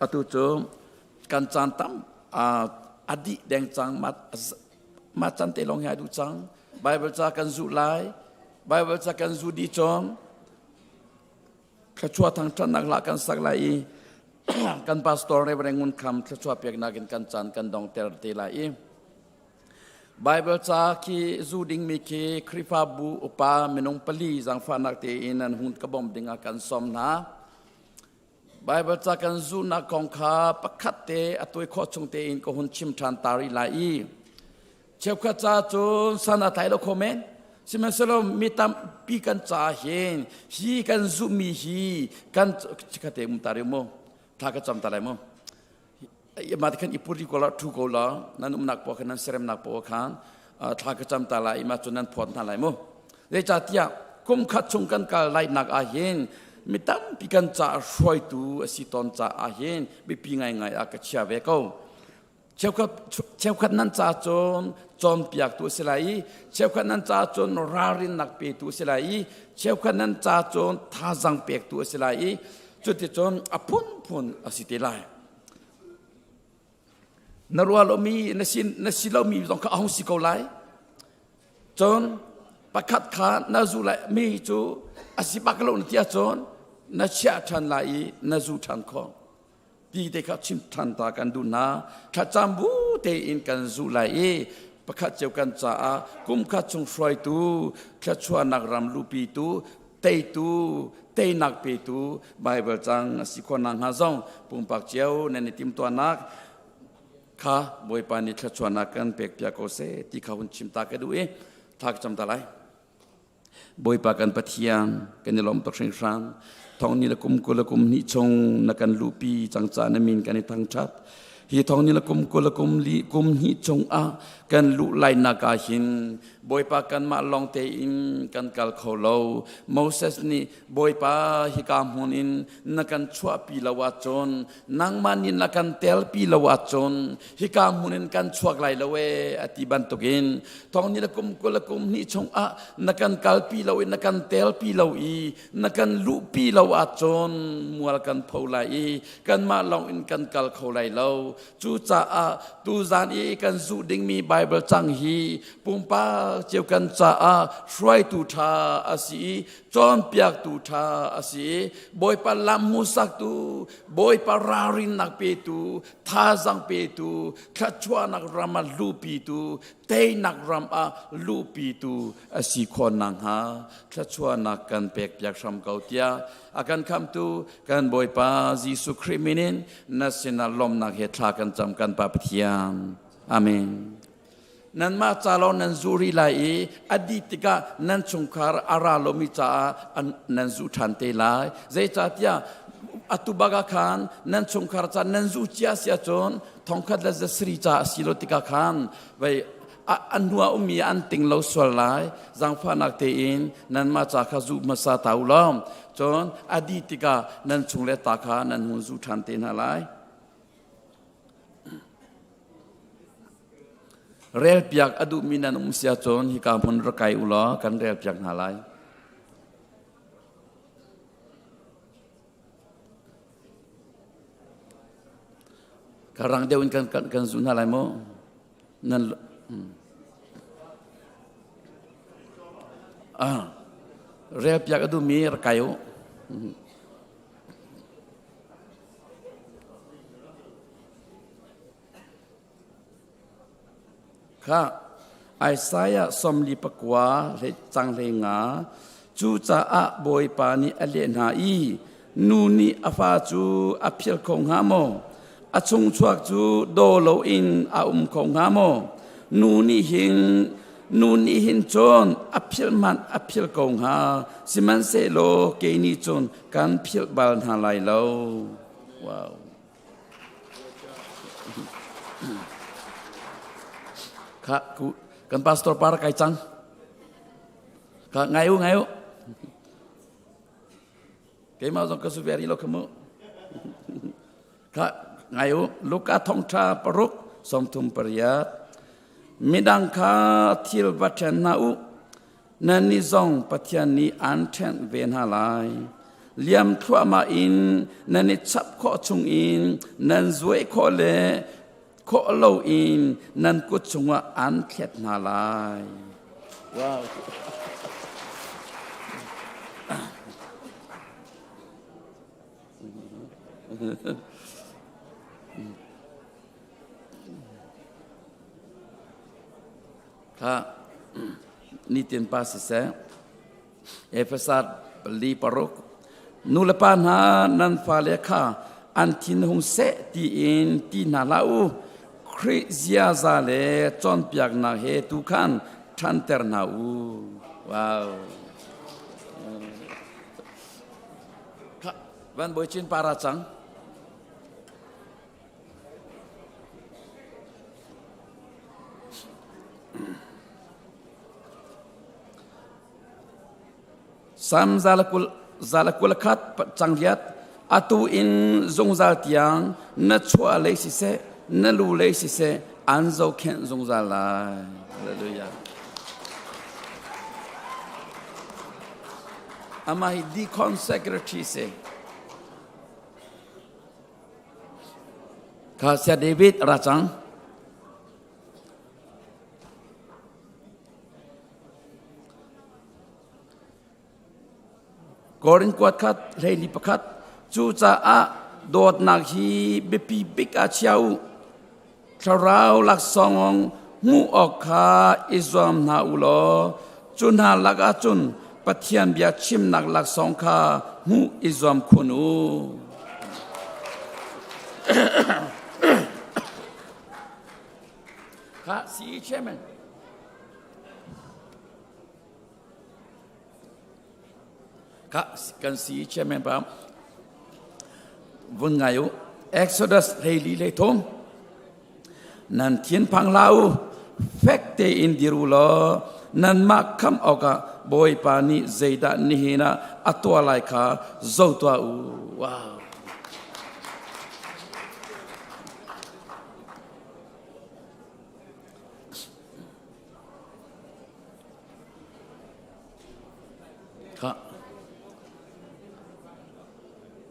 atu chu กันจานตั้มอดีแดงจังมาจันเตลองให้ดูจังไบเบิลจะกันจูไลไบเบิลจะกันจูดีจอมขชัวทางท่านนักละกันสักไลกันพาสตอร์เรเวรงุนคำขชัวเปียกนักกันจันกันดองเตอร์เตไลไบเบิลจะคีจูดิงมีคีคริฟาบูอุปาเมนงปลีจังฟานักเตอินันหุ่นกระบอมดิงกันสมนะไบเบิลจะกันจูนักกองขาปักขัดเตอตัวข้อชงเตอินก็หุ่นชิมทันตาริไลเชื่อข้าจ้าจนสนาไทยเราคอมเมนต์สิมันสโลมีตามปีกันจ่าเห็นฮีกันซูมีฮีกันชิคาเตมุตาริโมถ้าก็จำตาไรโมมาที่ขันอิปุริโกลาทุโกลานั่นนักปอกันนั้นเสร็จนักปอกันถ้าก็จำตาไรมาจนนั้นพอตาไรโมเดี๋ยวจะเที่ยกุมขัดชงกันกันไล่นักอาเห็นมีตามปีกันจ่าช่วยตัวสิตอนจ่าอาเห็นไม่ปีไงอากาศเชื่อเวก้เช้าขัดนั้นจ่าจนเปียกตัวเสลายเช้าขัดนั้นจ่าจนรารินนักเปียตัวเสลายเช้าขัดนั้นจ่าจนท่าจังเปียกตัวเสลายจุดที่จนอพุนสิเตลัยนรัวเรามีนสิเรามีต้องเอาสิเขาไลจนประคัดขานาจูไลมีจูสิบักเราเนี่ยจนนาเชื่อทันไลนาจูทันคอดีเด็กชิมทันตากันดูนะข้าจำบูเตอินกันจูไลประคัดเจ้ากันจ้ากุมข้าจงช่วยตูข้าชวนนักรำลูปีตูเตตูเตนักเปตูไบเบิลจังสิคนนังฮาซองปุ่มปากเจียวในนิติมตัวนักข้าบอยปานิข้าชวนนักกันเปียกเปียกโอเซที่ข้าหุ่นชิมตากันดูทักจำตาไลบอยปากันปะเทียงกันในลมตกเชิงชันทองนี้ละกุมกุละกุมนิชงนักกันลูปีจังจานมินกันในทางชัดฮีทองนี้ละกุมกุละกุมลีกุมนิชงกันลุไลนากาหินบอยปากันมาลองเตอินกันกัลเขาเลวโมเสสนี่บอยปาฮิกามหุนินนักกันชัวปีละวัจจนนางมานินนักกันเตลปีละวัจจนฮิกามหุนินกันชัวไกลละเวอติบันตุกินทองนี้ละกุมกุละกุมนิชงนักกันกัลปีละเวนักกันเตลปีละอีนักกันลุปีละวัจจนมัวกันเผาไลกันมาลองอินกันกัลเขาไลเลวจูจ่าตูจานอีกันสูดิงมีไบเบิลจังฮีปุ่มป้าเจ้ากันจ่าช่วยตูทาอาศีจอนเปียกตูทาอาศีบอยปาลามุสักตูบอยปารารินนักเปตูท่าจังเปตูขัดชวนักรามาลูปีตูเตนักรำลูปีตูอาศีคนนังหาขัดชวนักกันเปียกเปียกชมเกาเตียอาการคำตูกันบอยปาจิสุคริมินินนัสนาลมนักเหตุกันจำกันปาปเทียนอาเมนนั้นมาจาเรานั้นจูริไลอดีตกานั้นชงคาร์อาราลมิจานั้นจูทันเตลัยใจจัดยาอัตุบากาคานนั้นชงคาร์จานั้นจูเจียเสียจนทองคัดและจะสริจาสิโลติกาคานไปอันหัวมีอันติงเราสวลายจังฟ้านักเตอินนั้นมาจากขจูมาซาตาวล้อมจนอดีตกานั้นชงเลตาคานั้นหุ่นจูทันเตนาไลเรียลเปียกอดุมินันเสียจนฮิกาพุนระไกอุลอกันเรียลเปียกหาไลการังเดียวกันสุนหาไลโมนั่นเรียลเปียกอดุมีระไกอุข้าไอสายสมลีปกวาเลจังเลงาจูจ่าบอยปานีอเลนาอีนูนีอฟาจูอพิลคงฮามอชงชวกจูโดโลอินคงฮามอนูนีหินจนอพิลมันอพิลคงฮาสิมันเซโลเกนีจนกันพิลบาลฮาไลโลว้าวข้ากันพาสตอร์ปาร์ไกจังข้าไงอยู่เกี่ยมาจงกระสุนเวรีโลกมุข้าไงอยู่ลูกอาทองชาปรุกสมทุมปริยัตมิดังข้าทิลวัฒนาอุนันนิจงปัจจัยนี้อันเทนเวนหาไล liam thua ma in nan chap kho chung in nan zoi kho le kho lo in nan ku chunga an khet na lai wowค่ะนี่เตียนปาสิเสเอเฟซัสลีปารกนูเลปานานันฟาเลค่ะอันทินหงเสตีอินตีนาลาอูคริเซียซาเลจอนเปียกนาเฮตุคันทันเตอร์นาอูว้าวค่ะวันบอยชินปาราจังsam zalakul khat changliat atu in zongzal tiang na chua le si se na lu le si se an zo khen zongzal la hallelujah ama hi di consecrate se kha sia david rachang Korin kuat kat leili pakat chu cha a dot nak hi bepi big a chiao tharau lak songong mu ok kha izam na ulo chun ha lak a chun pathian bia chim nak lak song kha mu izam khunu kha si chairman kan si chairman pam vun ngayu exodus leili le thom nan thien phang lau fakte in dirulo nan ma kham oka boy pani zeida nihina atwa lai kha zotwa u wow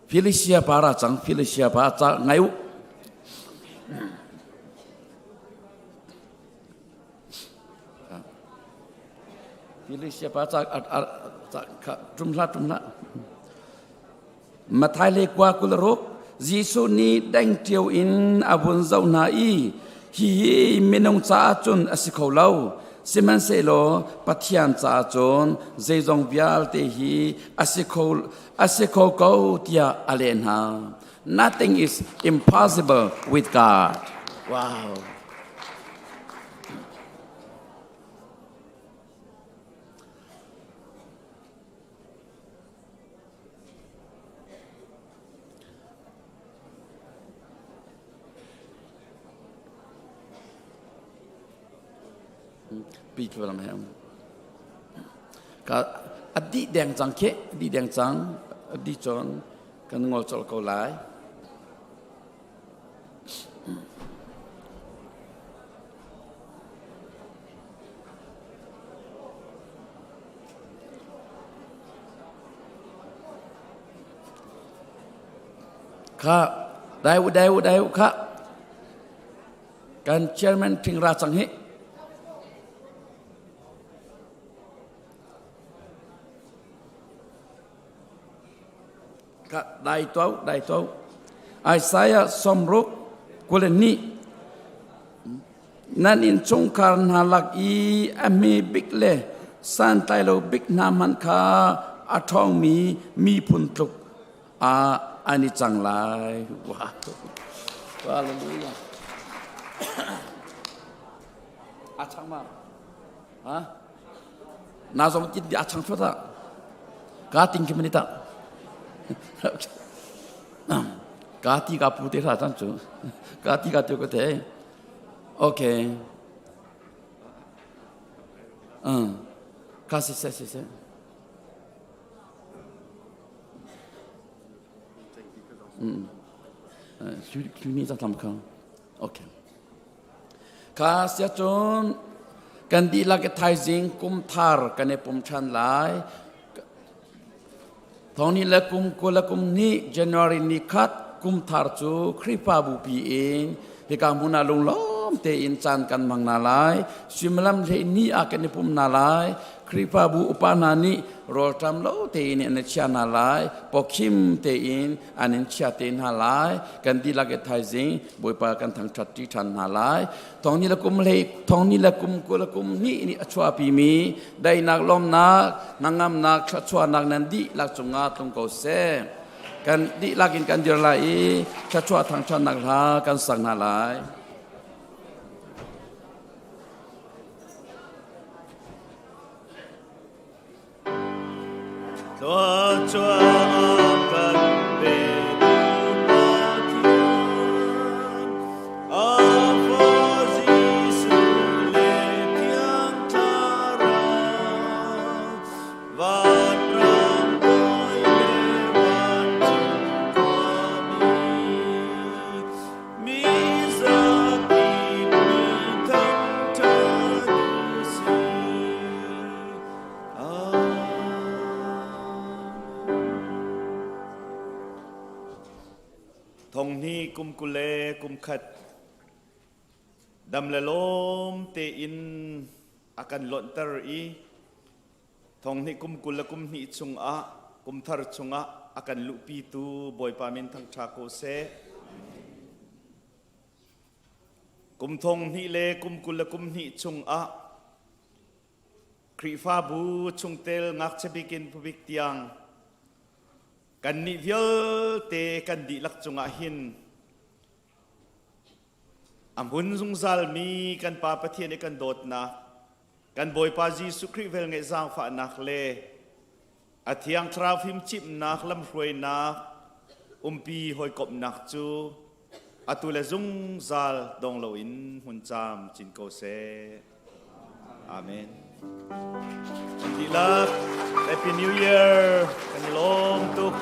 Felicia para chang Felicia pa cha ngayu Felicia pa cha trumla mathai le kwa kulrok jisu ni dang tiu in abun zau na i hi minong cha chun asikholo siman se lo pathian cha chon zeijong vial te hi asikho ko tia alen ha nothing is impossible with God wowปีกว่าแล้วก็อดีตแดงจังเคอดีตแดงจังอดีตจนกันงอจอลก็หลายค่ะได้ค่ะการเชอร์แมนถึงราชังเฮก็ได้ตัวไอซายาสมรุกกุลนีนั่นอินชงคาร์นาลักอีอเมบิกเลสันไตโลบิกนามันคาอาทองมีพุนทุกอันนี้จังไรว้าวฮาเลลูยาอาชังมาฮะน่าสมจิตอาชังฟัดะกาติงคิมันตากาปูเตระจังจูกาติกาเตโกเตโอเคกาสิเซคือนี่จะทำเขาโอเคกาเสียจนกันดีลักไทยจิงกุมทาร์กันในปุ่มชันหลาย ทองนี้ละกุมกุละกุมนี้ January นี้คัดกุมทาร์จูคริปาบุปีเองพิการมุนาลงล้อมเตอินจานกันมังนาลายสิมลัมเทนี้อากันนิพุมนาลายคริปาบุอุปานานิโรตัมโลเตอินอันเชียนาลายปอคิมเตอินอันเชียเตนนาลายกันดีลักไทซิงบวยปากันทางชัดที่ทันนาลายทองนี้ละกุมเลทองนี้ละกุมกุละกุมนี้นี่ชัวปีมีได้นักล้อมนักนางงามนักชัวนักนันดีลักจงอาตรงเกาเซกันดีลักินกันเดียร์ไลชัวทางชันนักลากันสังนาลาย ทงนี้กุมกุเลกุมขัดดำละลมเตอินอากันหล่นตรีทงนี้กุมกุลกุมนี้ชงอะกุมทารชงอะอากันลุปีตูบอยปามินทั้งชาโกเซกุมทงนี้เลกุมกุลกุมนี้ชงอะครีฟาบูชงเตลงักเชบิกินผู้บิกเตียงกันนิเวลเตกันดีลักจงอาหินอัมพุนซุงซัลมีกันปาปะเทียนกันโดดนะกันบอยปาจีสุคริเวลเงจางฝานักเลอาทิยังทราฟิมจิบนักลำรวยนักปีหอยกบนักจูอาตุเลซุงซัลดงโลอินหุนจามจินโกเซอาเมนดีลัก Happy New Year กันลงตุก